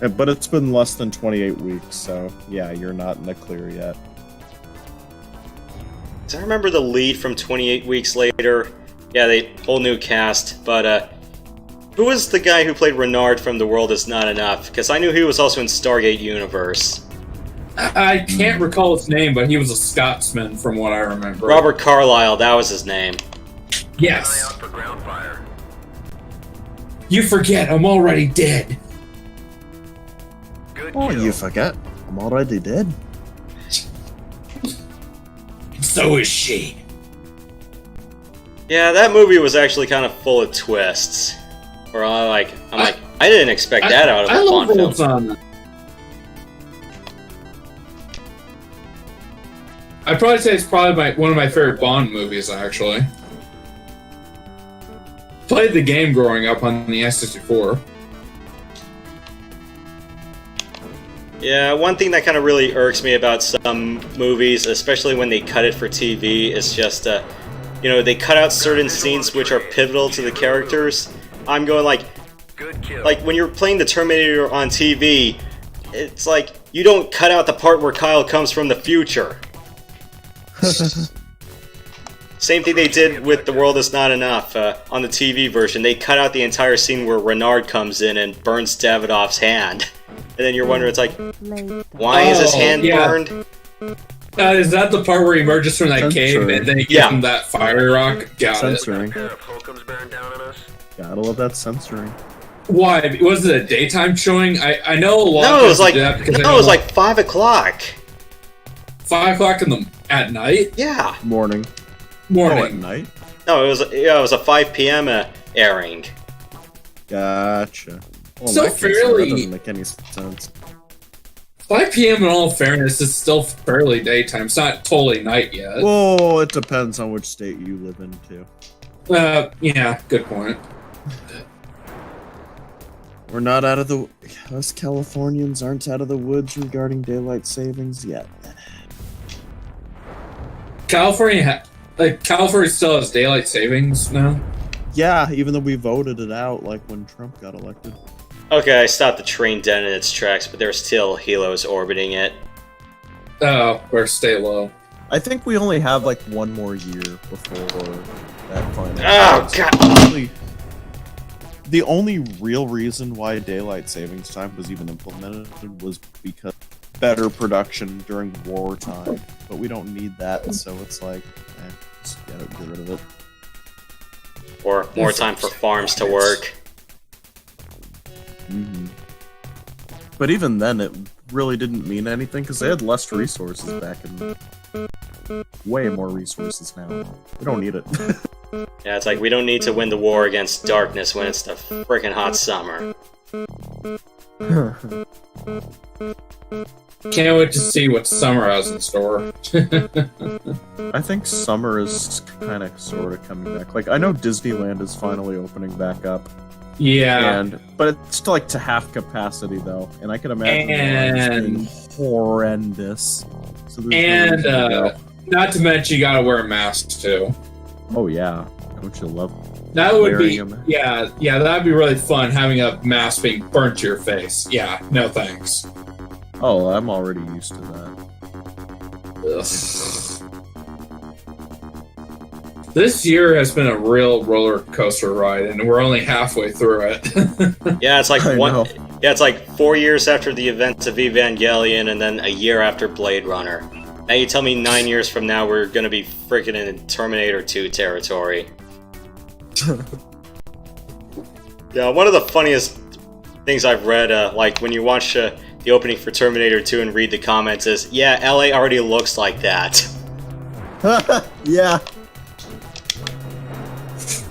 But it's been less than 28 weeks, so yeah, you're not in the clear yet. I remember the lead from 28 weeks later. Yeah, they whole new cast, but who was the guy who played Renard from The World Is Not Enough? Because I knew he was also in Stargate Universe. I can't recall his name, but he was a Scotsman from what I remember. Robert Carlyle, that was his name. Yes. Eye out for ground fire. You forget, I'm already dead. Good Oh, kill. you forget. I'm already dead. so is she. Yeah, that movie was actually kind of full of twists. Where I'm like, I didn't expect that out of a Bond film. Son. I'd probably say it's probably one of my favorite Bond movies, actually. Played the game growing up on the N64. Yeah, one thing that kind of really irks me about some movies, especially when they cut it for TV, is just, you know, they cut out certain scenes which are pivotal to the characters. I'm going like when you're playing the Terminator on TV, it's like, you don't cut out the part where Kyle comes from the future. Same thing they did with The World Is Not Enough on the TV version. They cut out the entire scene where Renard comes in and burns Davidoff's hand. And then you're wondering, it's like, why is his hand burned? Is that the part where he emerges from that cave and then he gives him that fire rock? Got censoring. it. Gotta love that censoring. Why? Was it a daytime showing? I know a lot No, of it was like, that because no, it was like 5 o'clock. 5 o'clock at night? Yeah. Morning. Morning. Oh, at night? No, it was a 5 p.m. Airing. Gotcha. Well, So in that case, fairly- that doesn't make any sense. 5 p.m. in all fairness is still fairly daytime. It's not totally night yet. Well, it depends on which state you live in, too. Yeah, good point. We're not out of the... Us Californians aren't out of the woods regarding daylight savings yet. California still has daylight savings now. Yeah, even though we voted it out, like when Trump got elected. Okay, I stopped the train dead in its tracks, but there's still helos orbiting it. Oh, or stay low. I think we only have like one more year before that final. Oh, God. Honestly, the only real reason why daylight savings time was even implemented was because better production during wartime. But we don't need that, so it's like, just get rid of it. Or more time for farms to work. Mm-hmm. But even then, it really didn't mean anything because they had less resources back in. Way more resources now. We don't need it. Yeah, it's like we don't need to win the war against darkness when it's the frickin' hot summer. Can't wait to see what summer has in store. I think summer is kind of sort of coming back. Like, I know Disneyland is finally opening back up. Yeah. But it's still like to half capacity though, and I can imagine the lines being horrendous. So not to mention you gotta wear a mask too. Oh yeah, don't you love that? Would be them? yeah, that'd be really fun having a mask being burnt to your face. Yeah, no thanks. Oh, I'm already used to that. Ugh. This year has been a real roller coaster ride, and we're only halfway through it. Yeah, it's like I know. Yeah, it's like 4 years after the events of Evangelion, and then a year after Blade Runner. Now you tell me 9 years from now we're gonna be freaking in Terminator 2 territory. Yeah, one of the funniest things I've read, like when you watch the opening for Terminator 2 and read the comments is, yeah, LA already looks like that. Yeah.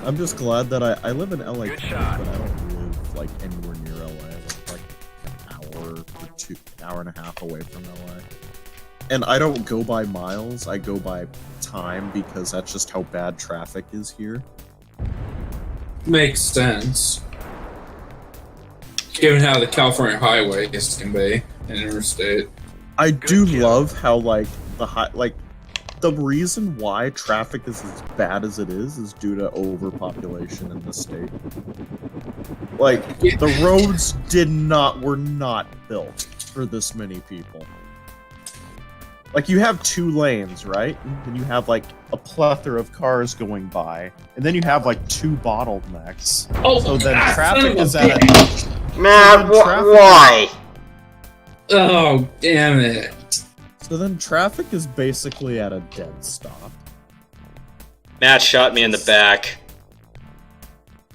I'm just glad that I live in LA, but I don't live like anywhere near LA. I live like an hour and a half away from LA. And I don't go by miles, I go by time because that's just how bad traffic is here. Makes sense. Given how the California highways can be an interstate. I do love how like the reason why traffic is as bad as it is due to overpopulation in the state. Like the roads were not built for this many people. Like you have 2 lanes, right? And you have like a plethora of cars going by, and then you have like 2 bottlenecks. Oh, so then God, traffic is son of at a a Man, why? Oh, damn it. So then traffic is basically at a dead stop. Matt shot me in the back.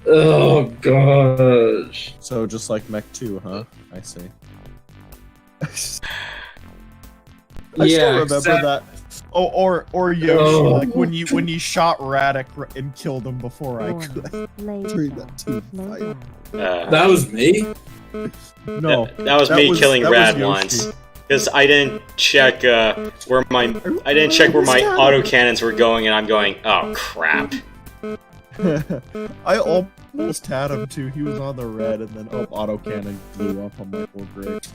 Oh, gosh. So just like Mech 2, huh? I see. I still remember that. Oh, or Yoshi, Oh. like when you shot Radek and killed him before I could. During that team fight. That was me? No, that was me killing that was Rad Yoshi. once. Because I didn't check where my autocannons were going, and I'm going, oh crap. I almost had him too. He was on the red, and then autocannon blew up. I'm like, well, great.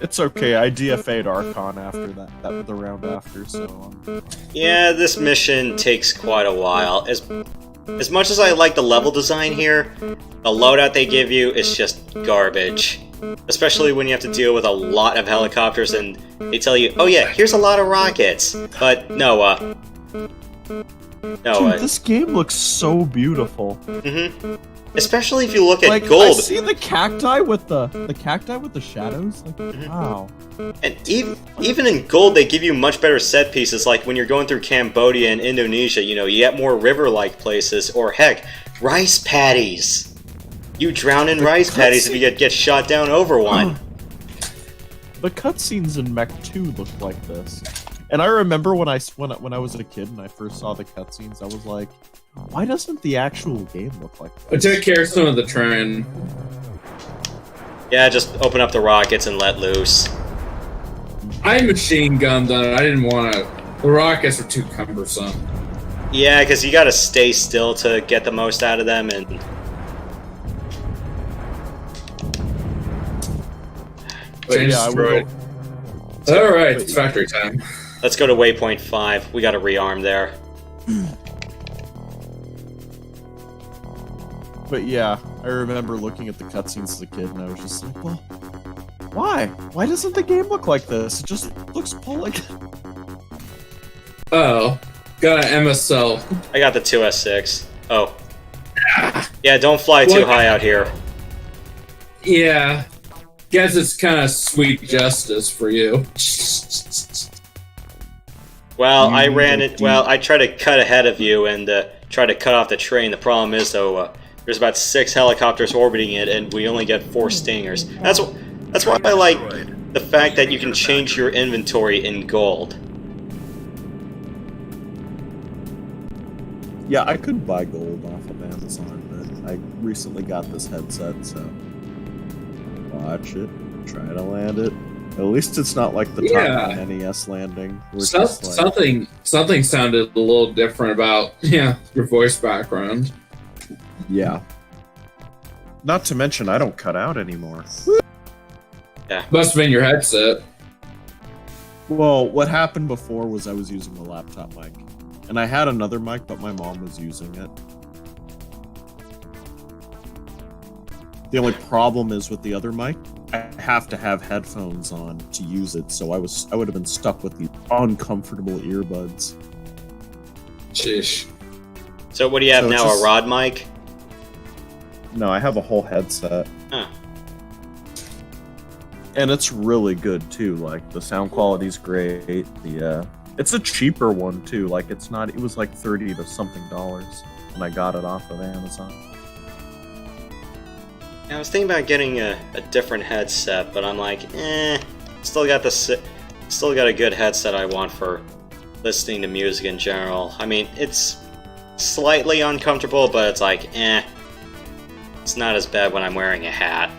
It's okay. I DFA'd Archon after that the round after, so. Yeah, this mission takes quite a while. As much as I like the level design here, the loadout they give you is just garbage. Especially when you have to deal with a lot of helicopters and they tell you, oh yeah, here's a lot of rockets. But no, Dude, this game looks so beautiful. Especially if you look at like, gold. I see the cacti with the shadows. Like, wow. And even in gold, they give you much better set pieces. Like when you're going through Cambodia and Indonesia, you know, you get more river-like places. Or heck, rice paddies. You drown in rice paddies if you get shot down over one. The cutscenes in Mech 2 look like this. And I remember when I was a kid and I first saw the cutscenes, I was like, why doesn't the actual game look like I this? took care of some of the train. Yeah, just open up the rockets and let loose. I machine gunned on it. I didn't want to. The rockets were too cumbersome. Yeah, because you gotta stay still to get the most out of them, and... Change yeah, I destroyed. Alright, it's factory time. Let's go to waypoint 5. We gotta rearm there. But yeah, I remember looking at the cutscenes as a kid and I was just like, well, why? Why doesn't the game look like this? It just looks polygon. Oh, got an MSL. I got the 2S6. Oh. Yeah, don't fly too high out here. Yeah. Guess it's kind of sweet justice for you. Well, I ran it. Well, I tried to cut ahead of you and try to cut off the train. The problem is, though, there's about 6 helicopters orbiting it, and we only get 4 Stingers. That's why I like the fact that you can change your inventory in gold. Yeah, I could buy gold off of Amazon, but I recently got this headset, so watch it, try to land it. At least it's not like the top NES landing. Where it's just like... Something sounded a little different about your voice background. Yeah. Not to mention, I don't cut out anymore. Yeah. Must have been your headset. Well, what happened before was I was using a laptop mic. And I had another mic, but my mom was using it. The only problem is with the other mic, I have to have headphones on to use it, so I would have been stuck with these uncomfortable earbuds. Sheesh. So what do you have now, just... a rod mic? No, I have a whole headset. Huh. And it's really good, too. Like, the sound quality's great. It's a cheaper one, too. Like, it was like $30 to something, and I got it off of Amazon. I was thinking about getting a different headset, but I'm like, still got a good headset I want for listening to music in general. I mean, it's slightly uncomfortable, but it's like, it's not as bad when I'm wearing a hat.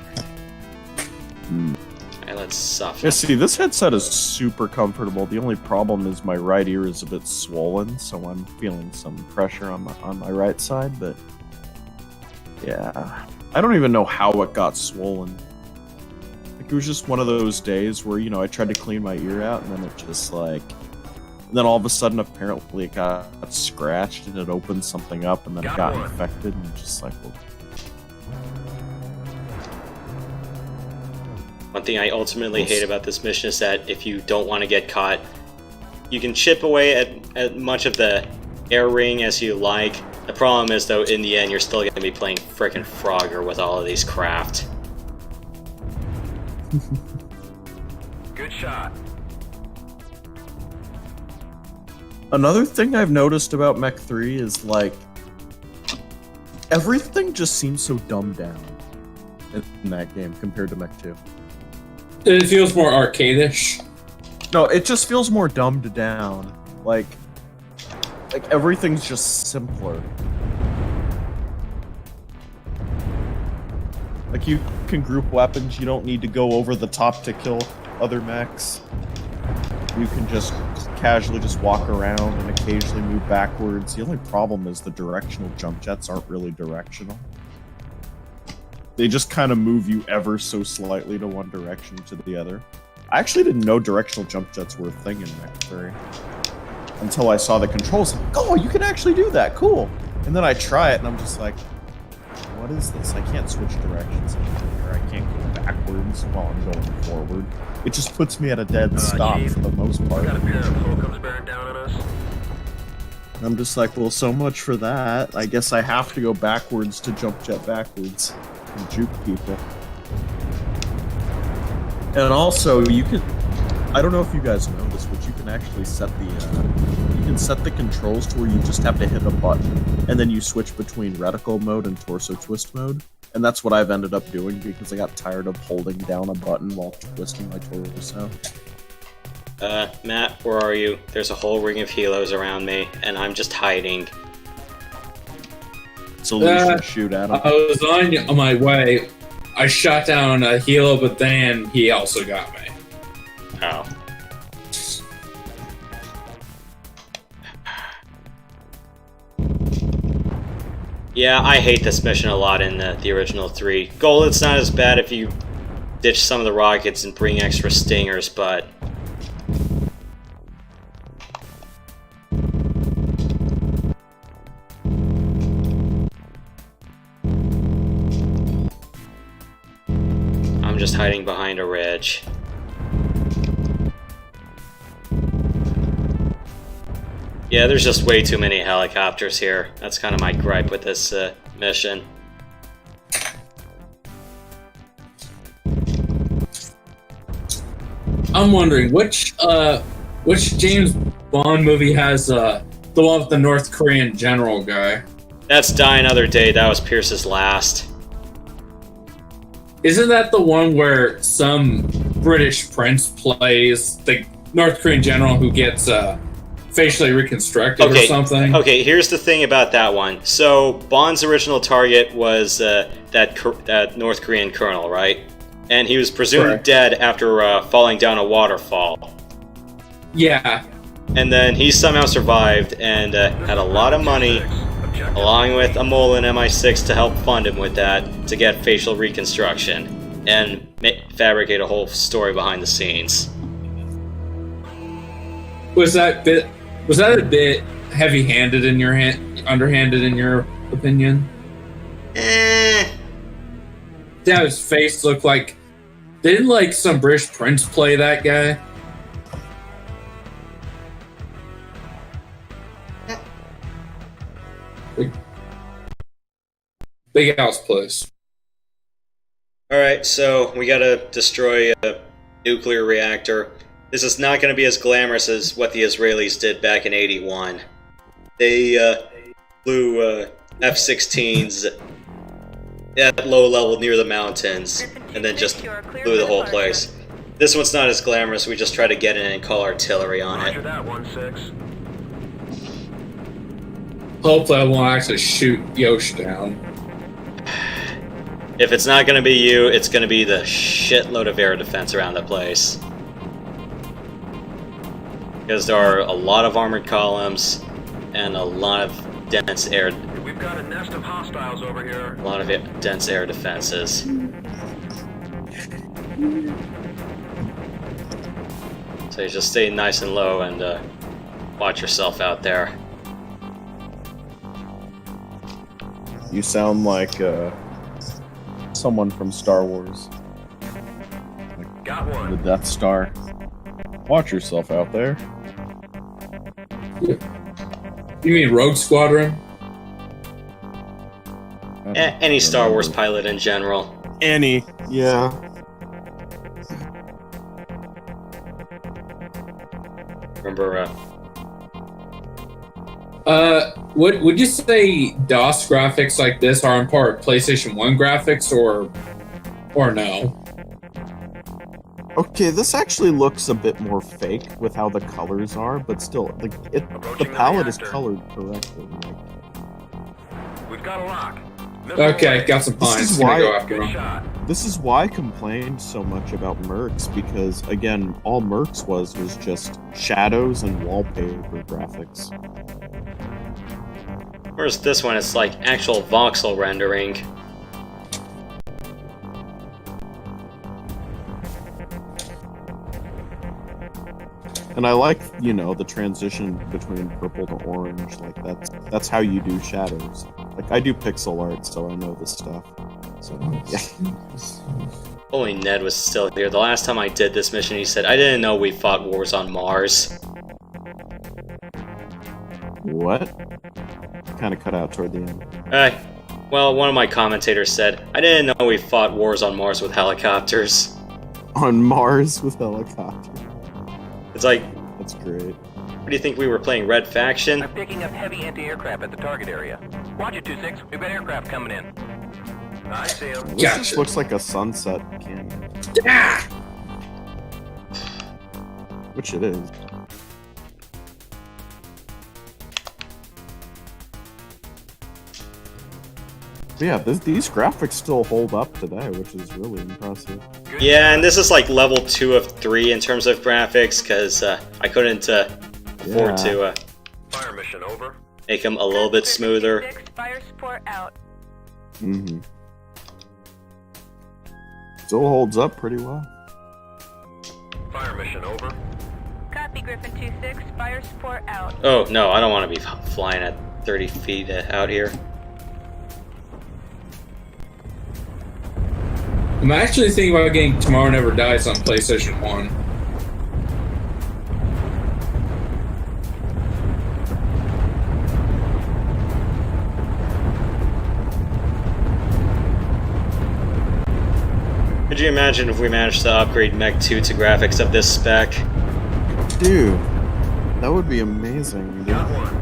Alright, let's suffer. Yeah, see, this headset is super comfortable. The only problem is my right ear is a bit swollen, so I'm feeling some pressure on my right side, but yeah. I don't even know how it got swollen. Like, it was just one of those days where, I tried to clean my ear out, and then it just, and then all of a sudden, apparently, it got scratched, and it opened something up, and then it got infected, and just well... One thing I ultimately hate about this mission is that if you don't want to get caught, you can chip away at much of the air ring as you like. The problem is, though, in the end, you're still going to be playing frickin' Frogger with all of these craft. Good shot. Another thing I've noticed about Mech 3 is, everything just seems so dumbed down in that game compared to Mech 2. It feels more arcadish. No, it just feels more dumbed down. Like everything's just simpler. Like, you can group weapons, you don't need to go over the top to kill other mechs. You can just casually just walk around and occasionally move backwards. The only problem is the directional jump jets aren't really directional. They just kind of move you ever so slightly to one direction to the other. I actually didn't know directional jump jets were a thing in Mech 3. Until I saw the controls, like, oh, you can actually do that, cool! And then I try it and I'm just like, what is this? I can't switch directions anymore. I can't go backwards while I'm going forward. It just puts me at a dead stop Chief, for the most part. got a pair of Holcombs bearing down on us. I'm just like, well, so much for that. I guess I have to go backwards to jump jet backwards and juke people. And also, you can... I don't know if you guys know this, but you can actually set the... you can set the controls to where you just have to hit a button, and then you switch between reticle mode and torso twist mode. And that's what I've ended up doing because I got tired of holding down a button while twisting my torso. Matt, where are you? There's a whole ring of helos around me, and I'm just hiding. Solution, shoot at him. I was on my way. I shot down a helo, but then he also got me. Oh. Yeah, I hate this mission a lot in the original 3. Gold, it's not as bad if you ditch some of the rockets and bring extra stingers, but... I'm just hiding behind a ridge. Yeah, there's just way too many helicopters here. That's kind of my gripe with this mission. I'm wondering which James Bond movie has the one with the North Korean general guy? That's Die Another Day. That was Pierce's last. Isn't that the one where some British prince plays the North Korean general who gets facially reconstructed or something? Okay, here's the thing about that one. So Bond's original target was that North Korean colonel, right? And he was presumed Correct. dead after falling down a waterfall. Yeah. And then he somehow survived and had a lot of money, along with a mole in MI6 to help fund him with that, to get facial reconstruction and fabricate a whole story behind the scenes. Was that a bit heavy-handed in your underhanded in your opinion? Eh. Yeah, his face looked like... Didn't, like, some British prince play that guy? Big house place. Alright, so we gotta destroy a nuclear reactor. This is not going to be as glamorous as what the Israelis did back in '81. They flew F-16s at low level near the mountains, and then just blew the whole place. This one's not as glamorous, we just try to get in and call artillery on Roger it. that, 1-6. Hopefully I won't actually shoot Yosh down. If it's not going to be you, it's going to be the shitload of air defense around the place. Because there are a lot of armored columns and a lot of dense air. We've got a nest of hostiles over here. A lot of dense air defenses. So you just stay nice and low and watch yourself out there. You sound like someone from Star Wars. Got The one. Death Star. Watch yourself out there. You mean Rogue Squadron? Any Star Wars pilot in general. Any. Yeah. Remember, would you say DOS graphics like this are on par with PlayStation 1 graphics, or no? Okay, this actually looks a bit more fake with how the colors are, but still, like the Approaching the palette is reactor. colored correctly. Like, We've got a lock. Missile Okay, away. got some This pines. is Gonna why- go after Good them. shot. this is why I complained so much about Mercs, because again, all Mercs was just shadows and wallpaper graphics. Whereas this one, it's like actual voxel rendering. And I like, you know, the transition between purple to orange. Like that's how you do shadows. Like I do pixel art, so I know this stuff. So yeah. Only Ned was still here. The last time I did this mission, he said, I didn't know we fought wars on Mars. What? Kind of cut out toward the end. Well, one of my commentators said, I didn't know we fought wars on Mars with helicopters. On Mars with helicopters. It's like, That's great. what do you think we were playing, Red Faction? I'm picking up heavy anti-aircraft at the target area. Watch it, 2-6. We've got aircraft coming in. I see him. This Gotcha. just looks like a sunset canyon. Ah! Which it is. But yeah, these graphics still hold up today, which is really impressive. Good Yeah, shot. and this is like level 2 of 3 in terms of graphics, because I couldn't afford to Fire mission over. make them a little bit smoother. 6, fire support out. Mm-hmm. Still holds up pretty well. Fire mission over. Copy, Griffin 2-6, fire support out. Oh, no, I don't want to be flying at 30 feet out here. I'm actually thinking about getting Tomorrow Never Dies on PlayStation 1. Could you imagine if we managed to upgrade Mech 2 to graphics of this spec? Dude, that would be amazing. Dude. Got one.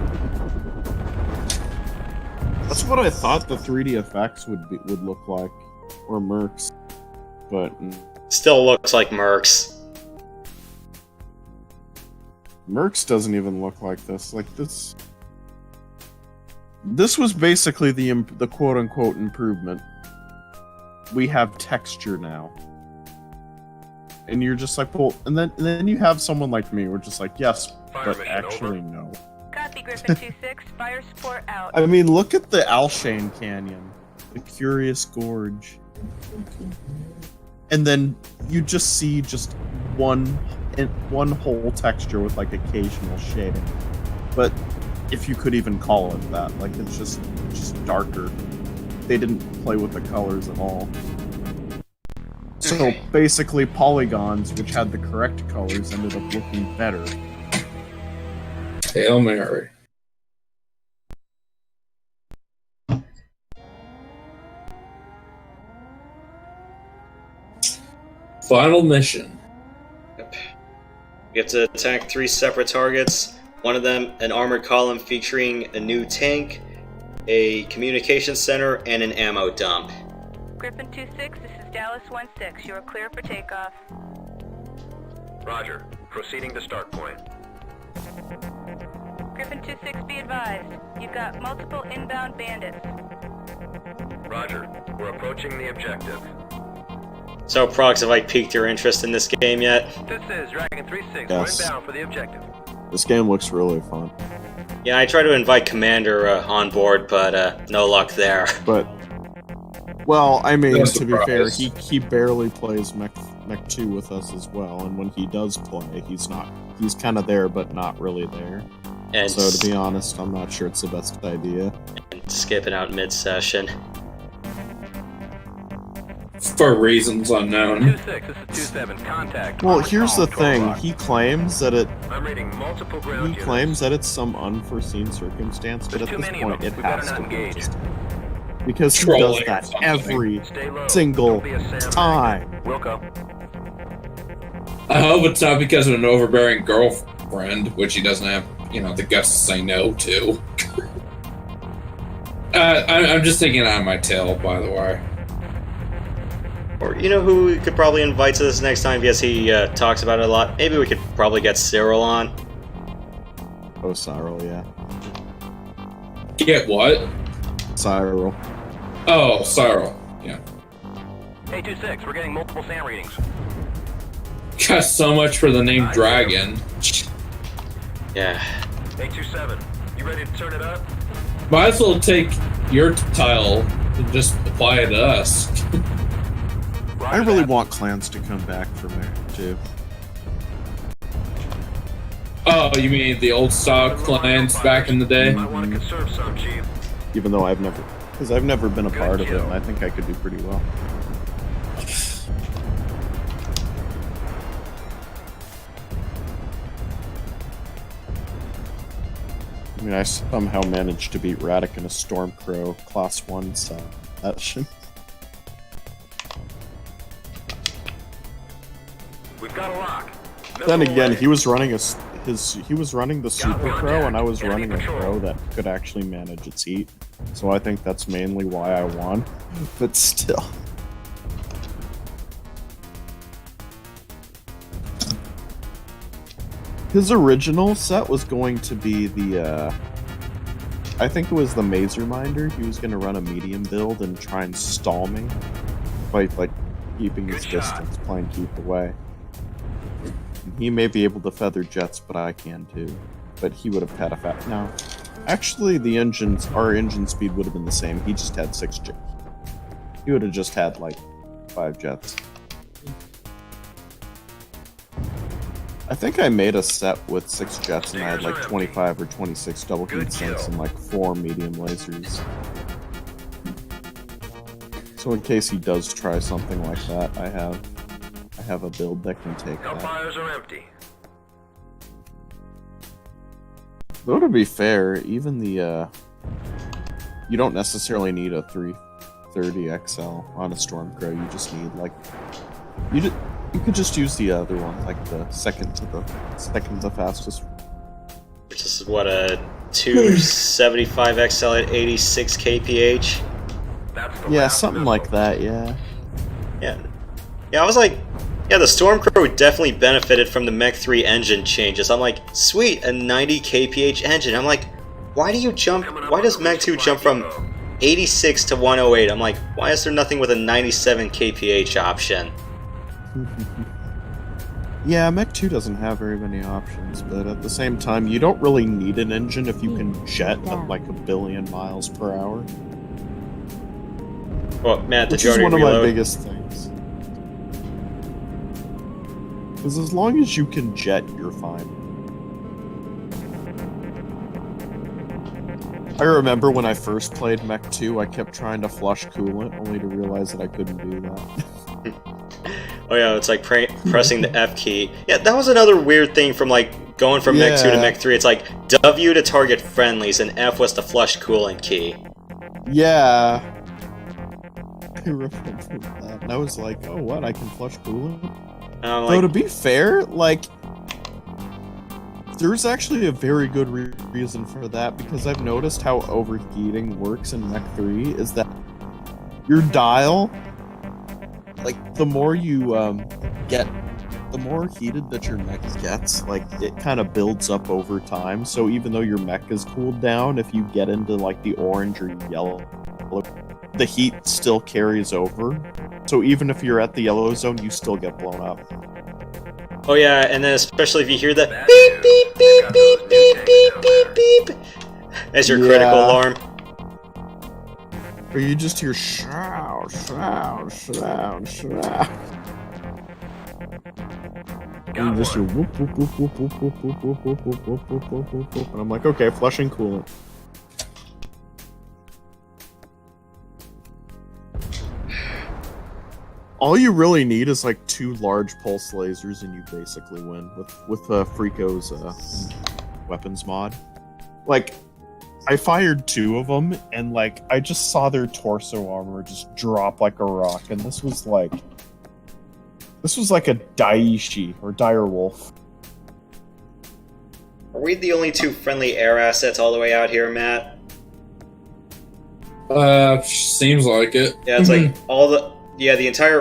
That's what I thought the 3D effects would look like, or Mercs, but Still looks like Mercs. Mercs doesn't even look like this. Like this. This was basically the quote unquote improvement. We have texture now, and you're just like, well, and then you have someone like me. We're just like, yes, Fire but mission actually over. no. Copy, Griffin 2-6, fire support out. I mean, look at the Alshane Canyon, the Curious Gorge, and then you just see just one whole texture with like occasional shading. But if you could even call it that, like it's just darker. They didn't play with the colors at all. So Okay. basically, polygons, which had the correct colors, ended up looking better. Hail Mary. Final mission. Yep. We get to attack 3 separate targets. One of them, an armored column featuring a new tank, a communication center, and an ammo dump. Griffin 2-6, this is Dallas 1-6. You are clear for takeoff. Roger. Proceeding to start point. Griffin 2-6, be advised. You've got multiple inbound bandits. Roger. We're approaching the objective. So, Prox, have I piqued your interest in this game yet? This is Dragon 3-6. Yes. We're inbound for the objective. This game looks really fun. Yeah, I tried to invite Commander on board, but no luck there. But, well, I mean, No to be fair, surprise. he barely plays Mech 2 with us as well, and when he does play, he's kind of there, but not really there. And, So, to be honest, I'm not sure it's the best idea. and skipping out mid-session. For reasons unknown. 2-6, this is 2-7. Contact. Well, Armored here's the column, thing, Rock. he claims that I'm reading multiple ground units. it's some unforeseen circumstance, but There's at too this many of point, them. it We better has not to be. engage. Just, because he Trolling does or that something. every Stay low. single Don't be a sandbag. time. Wilco. I hope it's not because of an overbearing girlfriend, which he doesn't have, the guts to say no to. I'm just thinking out of my tail, by the way. Or, you know who we could probably invite to this next time because he talks about it a lot? Maybe we could probably get Cyril on. Oh, Cyril, yeah. Get what? Cyril. Oh, Cyril. Yeah. 826, we're getting multiple SAM readings. Got so much for the name Dragon. Yeah. 827, you ready to turn it up? Might as well take your tile and just apply it to us. I really want clans to come back from there, too. Oh, you mean the old style clans back in the day? Might want to conserve some, Chief. Even though I've never been a part of it, and I think I could do pretty well. I mean, I somehow managed to beat Radic in a Stormcrow Class 1, so that should... We've got a lock. Then again, he was running the Super Crow, and I was running a Crow that could actually manage its heat. So I think that's mainly why I won. But still. His original set was going to be the, I think it was the Mazerminder. He was going to run a medium build and try and stall me by, like, keeping his distance, playing keep away. He may be able to feather jets, but I can too. But he would have had a fat... No. Actually, our engine speed would have been the same. He just had 6 jets. He would have just had, like, 5 jets. I think I made a set with 6 jets and I had, like, 25 or 26 double heat sinks and, like, 4 medium lasers. So in case he does try something like that, I have a build that can take that. Fires are empty. Though to be fair, even the you don't necessarily need a 330 XL on a Stormcrow. You just need like you could just use the other one, like the second to the fastest. Which is what, a 275 XL at 86 kph. Yeah, something like that. Yeah. Yeah. I was like, yeah, the Stormcrow definitely benefited from the Mech 3 engine changes. I'm like, sweet, a 90 kph engine. I'm like, why does Mech 2 jump from 86 to 108? I'm like, why is there nothing with a 97 kph option? Yeah, Mech 2 doesn't have very many options, but at the same time, you don't really need an engine if you can jet at like 1 billion miles per hour. Well, Matt, did Which you is already one reload? of my biggest things. Because as long as you can jet, you're fine. I remember when I first played Mech 2, I kept trying to flush coolant, only to realize that I couldn't do that. Oh yeah, it's like pressing the F key. Yeah, that was another weird thing from like going from Mech 2 to Mech 3. It's like W to target friendlies and F was the flush coolant key. Yeah. I remember that. And I was like, oh what, I can flush coolant? Though to be fair, like, there's actually a very good reason for that, because I've noticed how overheating works in Mech 3 is that your dial, like, the more you the more heated that your mech gets, like, it kind of builds up over time. So even though your mech is cooled down, if you get into, like, the orange or yellow, the heat still carries over. So even if you're at the yellow zone, you still get blown up. Oh yeah, and then especially if you hear that beep, beep, beep, beep, beep, beep, beep, beep, as your critical alarm. Or you just hear shrow, shroud, shroud, shroud. And you just hear whoop, whoop, whoop, whoop, whoop, whoop, whoop, whoop, whoop, whoop, whoop, whoop, whoop, whoop, whoop. And I'm like, okay, flushing coolant. All you really need is like 2 large pulse lasers, and you basically win with Freako's weapons mod. Like, I fired 2 of them, and like I just saw their torso armor just drop like a rock, and this was like a Daiichi or Dire Wolf. Are we the only 2 friendly air assets all the way out here, Matt? Seems like it. Yeah, it's like all Yeah, the entire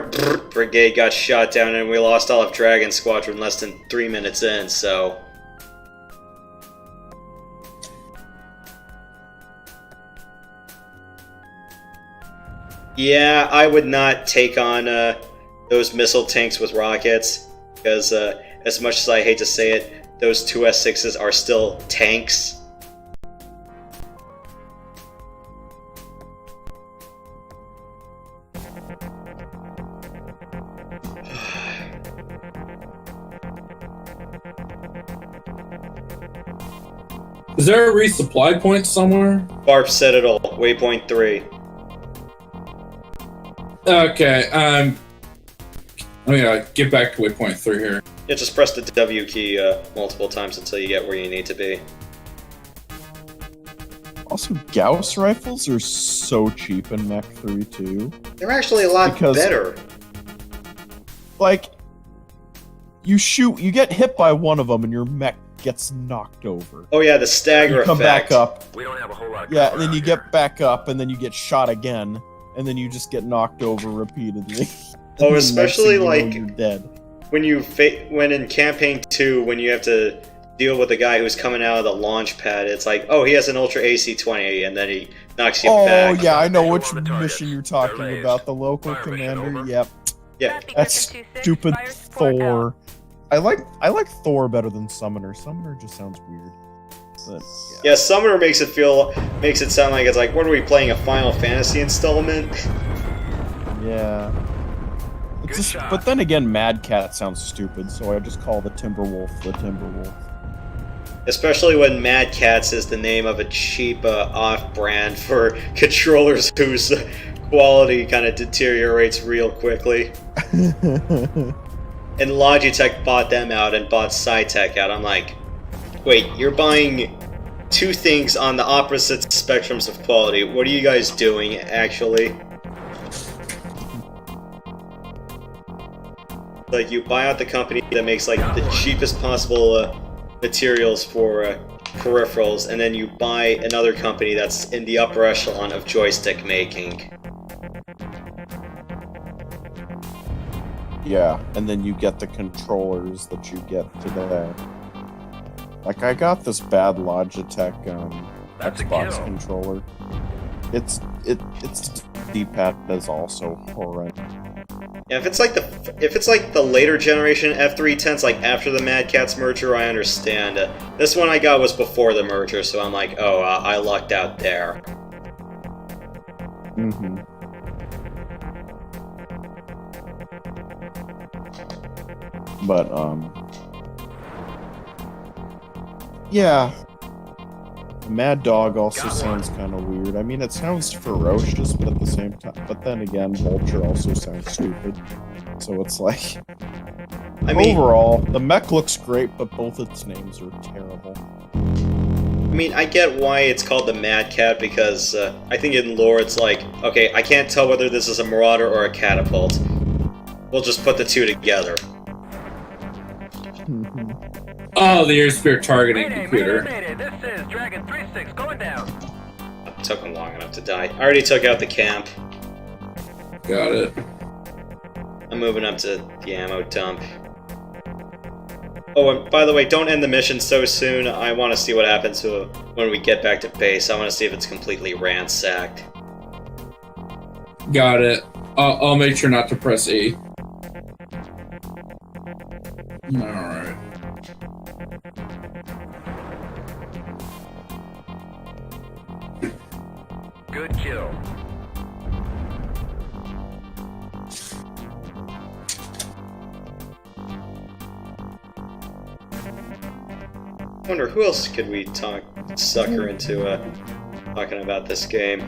brigade got shot down, and we lost all of Dragon Squadron less than 3 minutes in, so... Yeah, I would not take on those missile tanks with rockets, because as much as I hate to say it, those two S6s are still tanks. Is there a resupply point somewhere? Barb Citadel, waypoint 3. Okay, let me get back to waypoint 3 here. Yeah, just press the W key multiple times until you get where you need to be. Also, Gauss rifles are so cheap in Mech 3 too. They're actually a lot better. Like, you get hit by one of them and your mech gets knocked over. Oh yeah, the stagger effect. You come back up. We don't have a whole lot. Yeah, and then you get back up, and then you get shot again, and then you just get knocked over repeatedly. Oh, especially like you're dead. When in campaign 2, when you have to deal with a guy who's coming out of the launch pad, it's like, oh, he has an Ultra AC-20, and then he knocks you back. Oh yeah, I know which mission you're talking about. The local commander. Yep. Yeah. That's stupid Thor. I like Thor better than Summoner. Summoner just sounds weird. But, yeah, Summoner makes it sound like it's like, what are we playing, a Final Fantasy installment? Yeah. But then again, Mad Cat sounds stupid, so I just call the Timberwolf the Timberwolf. Especially when Mad Cats is the name of a cheap off-brand for controllers whose quality kind of deteriorates real quickly. And Logitech bought them out and bought Cytec out. I'm like, wait, you're buying two things on the opposite spectrums of quality. What are you guys doing, actually? Like, you buy out the company that makes, like, the cheapest possible materials for peripherals, and then you buy another company that's in the upper echelon of joystick making. Yeah, and then you get the controllers that you get today. Like, I got this bad Logitech Xbox controller. Its D-pad is also horrendous. Yeah, if it's like the later generation F310s, like after the Mad Catz merger, I understand. This one I got was before the merger, so I'm like, oh, I lucked out there. Mm-hmm. But, yeah. Mad Dog also sounds kind of weird. I mean, it sounds ferocious, but at the same time... But then again, Vulture also sounds stupid. So it's like... I mean, overall, the mech looks great, but both its names are terrible. I mean, I get why it's called the Mad Cat, because I think in lore it's like, okay, I can't tell whether this is a Marauder or a Catapult. We'll just put the two together. Oh, the airspear targeting computer. Mayday. This is Dragon 3-6 going down. It took him long enough to die. I already took out the camp. Got it. I'm moving up to the ammo dump. Oh, and by the way, don't end the mission so soon. I want to see what happens when we get back to base. I want to see if it's completely ransacked. Got it. I'll make sure not to press E. Alright. Good kill. I wonder who else could we sucker into talking about this game.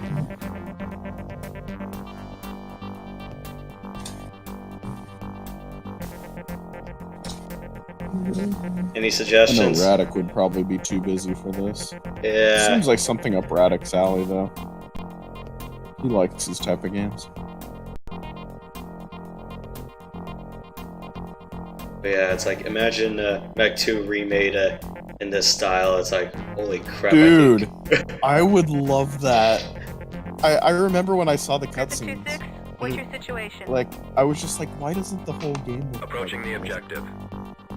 Any suggestions? I know Radek would probably be too busy for this. Yeah. Seems like something up Radek's alley, though. He likes these type of games. But yeah, it's like, imagine Mech 2 remade in this style. It's like, holy crap. Dude, I would love that. I remember when I saw the cutscenes. What's your situation? Like, I was just like, why doesn't the whole game look Approaching the like this? objective.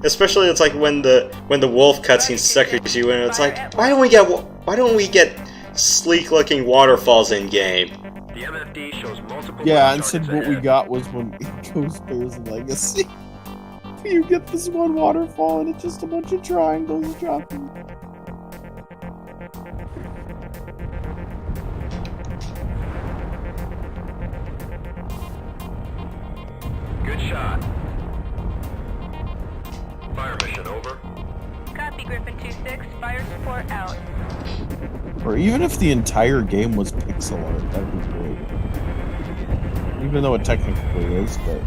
Especially it's like when the wolf cutscene suckers you in. It's like, why don't we get sleek looking waterfalls in game? The MFD shows multiple Yeah, targets instead what we ahead. got was when Ghost Bear's Legacy. You get this one waterfall and it's just a bunch of triangles dropping. Good shot. Fire mission over. Copy, Griffin 2-6. Fire support out. Or even if the entire game was pixel art, that'd be great. Even though it technically is, but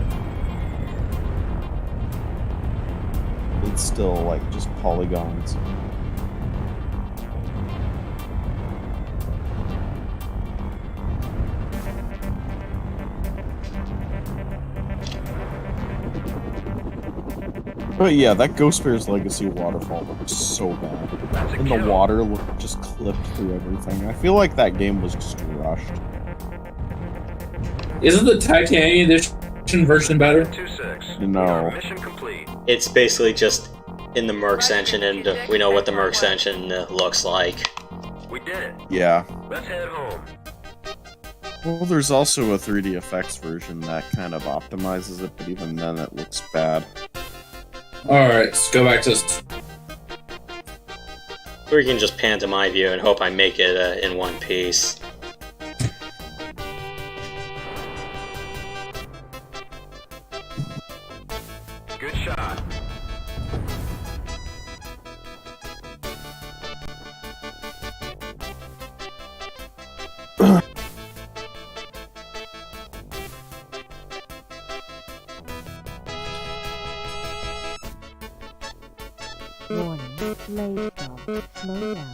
it's still like just polygons. But yeah, that Ghost Bear's Legacy waterfall looked so bad. That's a And the kill. water looked just clipped through everything. I feel like that game was just rushed. Isn't the Titanium Edition version better? 2-6. No. We are mission complete. It's basically just in the Mercs engine, and we know what the Mercs engine looks like. We did it. Yeah. Let's head home. Well, there's also a 3D effects version that kind of optimizes it, but even then it looks bad. Alright, let's go back to this. Or you can just pan to my view and hope I make it in one piece. Good shot. Warning. Lay stop. Slow down.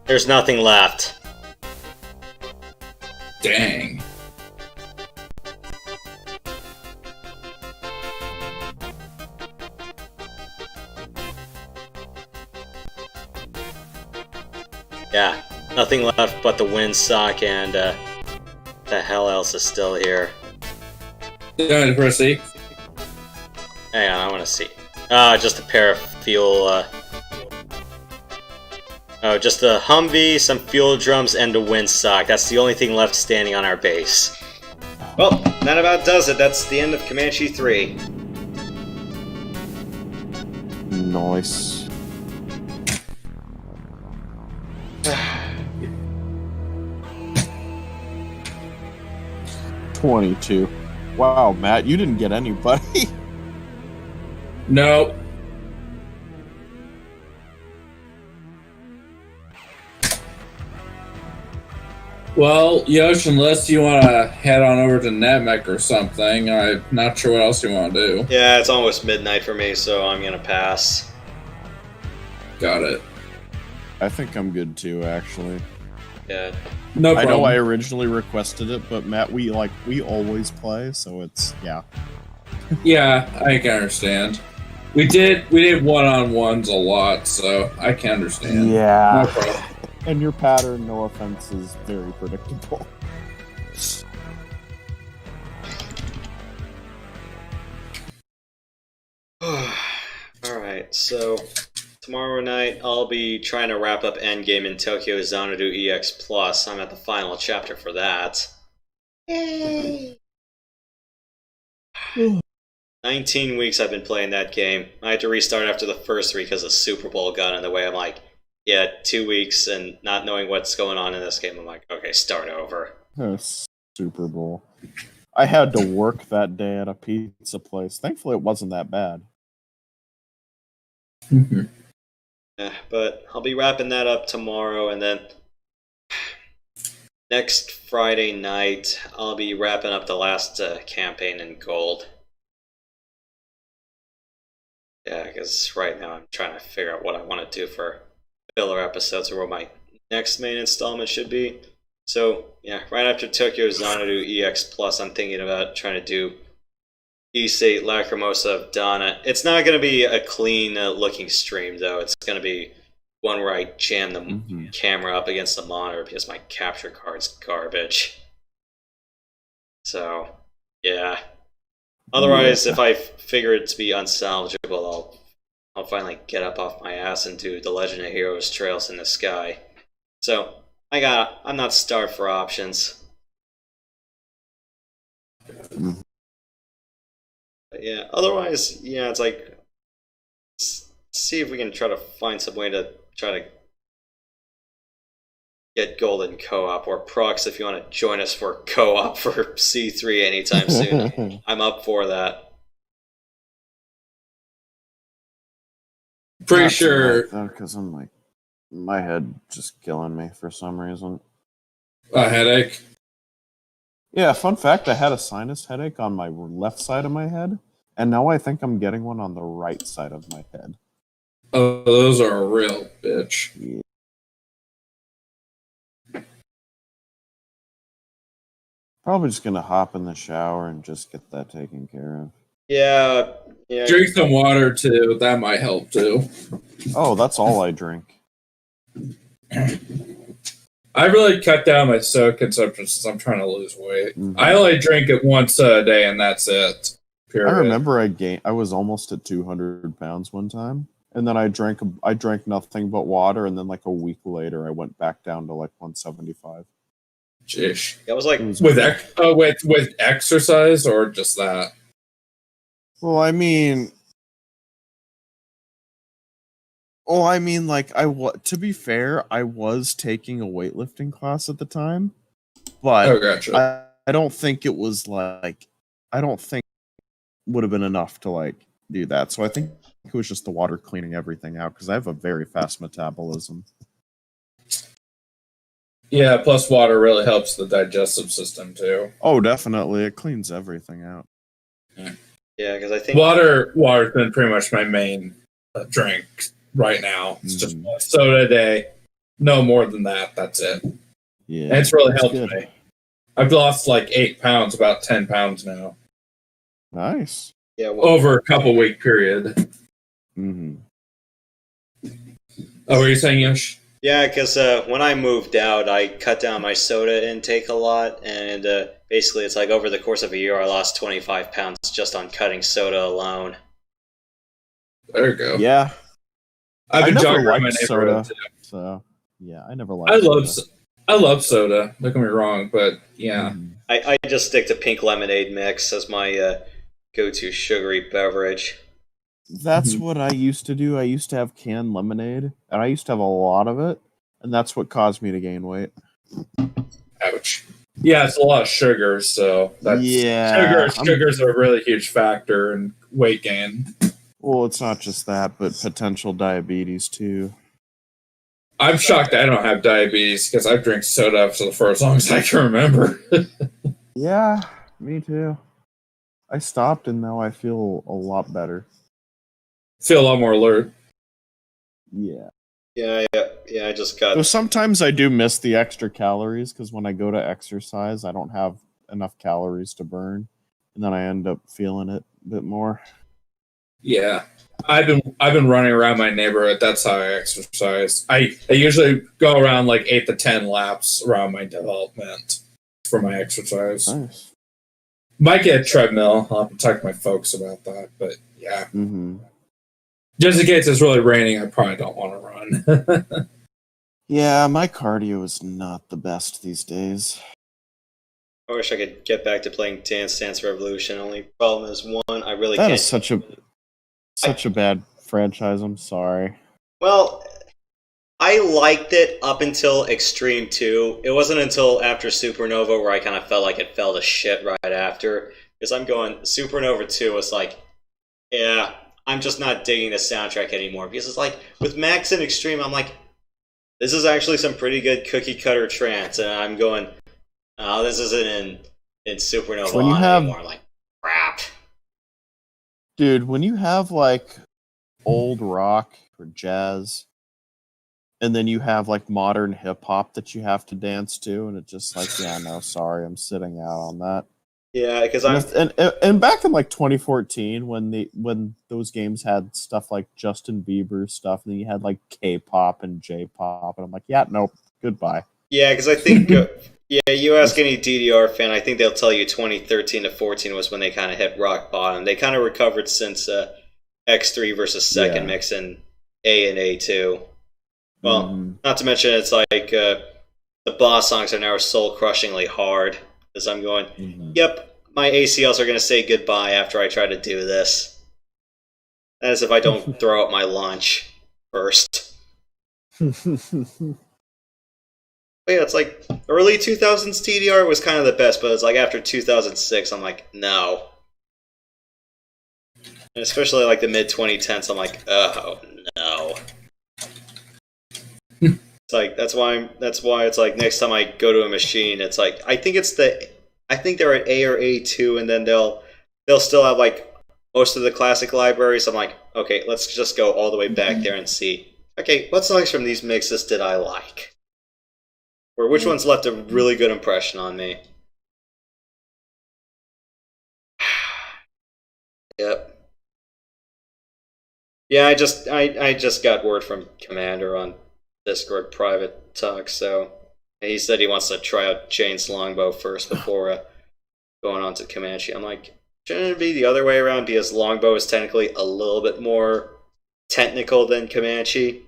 There's nothing left. Dang. Yeah, nothing left but the windsock, and the hell else is still here. Going to proceed. Hang on, I want to see. Just a pair of fuel. Oh, just the Humvee, some fuel drums, and a windsock. That's the only thing left standing on our base. Well, that about does it. That's the end of Comanche 3. Nice. $22. Wow, Matt, you didn't get anybody. Nope. Well, Yosh, unless you want to head on over to Netmec or something, I'm not sure what else you want to do. Yeah, it's almost midnight for me, so I'm gonna pass. Got it. I think I'm good too, actually. Yeah. No I problem. know I originally requested it, but Matt, we always play, so it's yeah. Yeah, I can understand. We did one-on-ones a lot, so I can understand. No Yeah. problem. And your pattern, no offense, is very predictable. Alright, so tomorrow night I'll be trying to wrap up Endgame in Tokyo Xanadu EX Plus. I'm at the final chapter for that. Yay! 19 weeks I've been playing that game. I had to restart after the first 3 because the Super Bowl got in the way. I'm like, yeah, 2 weeks and not knowing what's going on in this game. I'm like, okay, start over. Super Bowl. I had to work that day at a pizza place. Thankfully, it wasn't that bad. Yeah, but I'll be wrapping that up tomorrow, and then next Friday night, I'll be wrapping up the last campaign in gold. Yeah, because right now I'm trying to figure out what I want to do for filler episodes or what my next main installment should be. So, yeah, right after Tokyo Xanadu EX Plus, I'm thinking about trying to do East 8 Lacrimosa of Donna. It's not going to be a clean looking stream, though. It's going to be one where I jam the camera up against the monitor because my capture card's garbage. So, yeah. Otherwise, if I figure it to be unsalvageable, I'll finally get up off my ass and do The Legend of Heroes Trails in the Sky. So, I'm not starved for options. But yeah, otherwise, yeah, it's like, see if we can try to find some way to try to get golden co-op, or Prox if you want to join us for co-op for C3 anytime soon. I'm up for that. Pretty sure. Because I'm like, my head just killing me for some reason. A headache. Yeah, fun fact, I had a sinus headache on my left side of my head, and now I think I'm getting one on the right side of my head. Oh, those are a real bitch. Yeah. Probably just gonna hop in the shower and just get that taken care of. Yeah. Drink some water too. That might help too. Oh, that's all I drink. I really cut down my soda consumption since I'm trying to lose weight. Mm-hmm. I only drink it once a day, and that's it. Period. I remember I was almost at 200 pounds one time, and then I drank nothing but water, and then like a week later I went back down to like 175. Jeez. That was like with exercise or just that? Well, I mean, like to be fair, I was taking a weightlifting class at the time, but gotcha. I don't think it was like, I don't think it would have been enough to like do that. So I think it was just the water cleaning everything out because I have a very fast metabolism. Yeah, plus water really helps the digestive system too. Oh, definitely, it cleans everything out. Yeah, because I think water's been pretty much my main drink right now. It's just soda a day, no more than that. That's it. Yeah, and it's really helped good. me. I've lost like 8 pounds, about 10 pounds now. Nice. Yeah, over a couple week period. Mm-hmm. Oh, what were you saying, Yosh? Yeah, because when I moved out, I cut down my soda intake a lot, and basically it's like over the course of a year, I lost 25 pounds just on cutting soda alone. There you go. Yeah. I've been jogging around my liked neighborhood soda, too. so yeah, I never liked I love soda. Don't get me wrong, but yeah. Mm-hmm. I just stick to pink lemonade mix as my go-to sugary beverage. That's what I used to do. I used to have canned lemonade, and I used to have a lot of it, and that's what caused me to gain weight. Ouch. Yeah, it's a lot of sugar, so that's sugars are a really huge factor in weight gain. Well, it's not just that, but potential diabetes too. I'm shocked I don't have diabetes because I've drank soda for as long as I can remember. Yeah, me too. I stopped, and now I feel a lot better. Feel a lot more alert. Yeah. Yeah, I just got... So sometimes I do miss the extra calories, because when I go to exercise, I don't have enough calories to burn, and then I end up feeling it a bit more. Yeah. I've been running around my neighborhood. That's how I exercise. I usually go around like 8 to 10 laps around my development for my exercise. Nice. Might get a treadmill. I'll have to talk to my folks about that, but yeah. Mm-hmm. Just in case it's really raining, I probably don't want to run. Yeah, my cardio is not the best these days. I wish I could get back to playing Dance Dance Revolution. Only problem is, one, I really That can't... is such a bad franchise. I'm sorry. Well, I liked it up until Extreme 2. It wasn't until after Supernova where I kind of felt like it fell to shit right after. Because I'm going, Supernova 2 was like, yeah, I'm just not digging the soundtrack anymore. Because it's like, with Max and Extreme, I'm like, this is actually some pretty good cookie cutter trance. And I'm going, Oh, this isn't in Supernova When you on have- anymore. I'm like, crap. Dude, when you have like old rock or jazz, and then you have like modern hip hop that you have to dance to, and it's just like, yeah, no, sorry, I'm sitting out on that. Yeah, because I'm And back in like 2014, when those games had stuff like Justin Bieber stuff, and then you had like K-pop and J-pop, and I'm like, yeah, nope, goodbye. yeah, because I think you ask any DDR fan, I think they'll tell you 2013 to 14 was when they kind of hit rock bottom. They kind of recovered since X3 versus Second Yeah. Mix in A and A2. Well, Mhm. not to mention it's like the boss songs are now soul crushingly hard. As I'm going, Mhm. yep, my ACLs are going to say goodbye after I try to do this. That is if I don't throw up my lunch first. But yeah, it's like early 2000s TDR was kind of the best, but it's like after 2006, I'm like, no. And especially like the mid 2010s, I'm like, oh no. It's like that's why it's like next time I go to a machine, it's like I think they're at A or A2, and then they'll still have like most of the classic libraries. I'm like, okay, let's just go all the way back there and see. Okay, what songs from these mixes did I like? Or which ones left a really good impression on me? Yep. Yeah, I just got word from Commander on Discord private talk, so he said he wants to try out Jane's longbow first before going on to Comanche. I'm like, shouldn't it be the other way around? Because longbow is technically a little bit more technical than Comanche.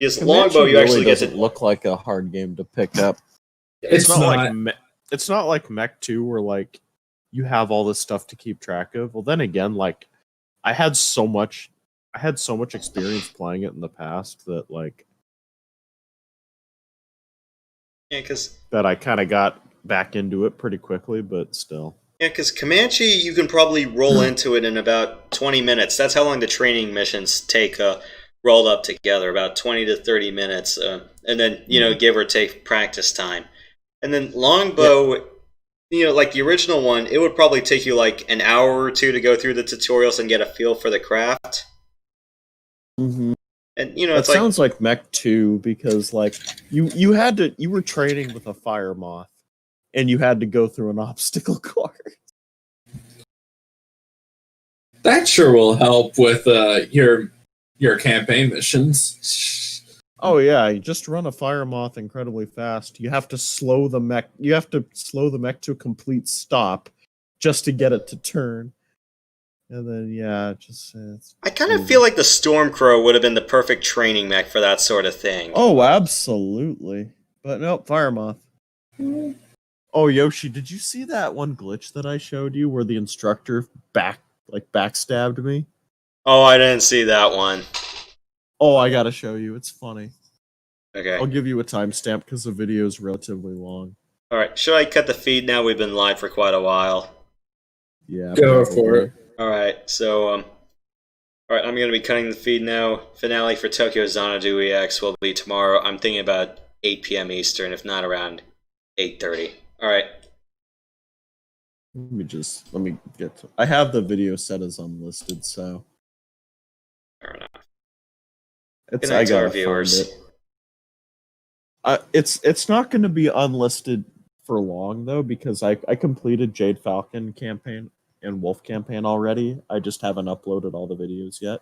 Because longbow, you actually get to look like a hard game to pick up. It's not. It's not like Mech 2 where like you have all this stuff to keep track of. Well, then again, like I had so much experience playing it in the past that like that I kind of got back into it pretty quickly, but still. Yeah, because Comanche, you can probably roll into it in about 20 minutes. That's how long the training missions take rolled up together, about 20 to 30 minutes. And then, give or take practice time. And then longbow, like the original one, it would probably take you like an hour or two to go through the tutorials and get a feel for the craft. Mm-hmm. And, it sounds like Mech 2 because like you were training with a fire moth. And you had to go through an obstacle course. That sure will help with your campaign missions. Oh yeah, you just run a fire moth incredibly fast. You have to slow the mech. You have to slow the mech to a complete stop just to get it to turn. And then I kind of feel like the Stormcrow would have been the perfect training mech for that sort of thing. Oh, absolutely. But nope, fire moth. Oh, Yoshi, did you see that one glitch that I showed you where the instructor backstabbed me? Oh, I didn't see that one. Oh, I gotta show you. It's funny. Okay. I'll give you a timestamp because the video is relatively long. Alright, should I cut the feed now? We've been live for quite a while. Yeah. Go probably. for it. Alright, so, alright, I'm going to be cutting the feed now. Finale for Tokyo Xanadu EX will be tomorrow. I'm thinking about 8 p.m. Eastern, if not around 8:30. Alright. Let me get to... I have the video set as unlisted, so... Fair enough. It's, Good night I to our gotta viewers. find it. It's not going to be unlisted for long, though, because I completed Jade Falcon campaign and Wolf campaign already. I just haven't uploaded all the videos yet.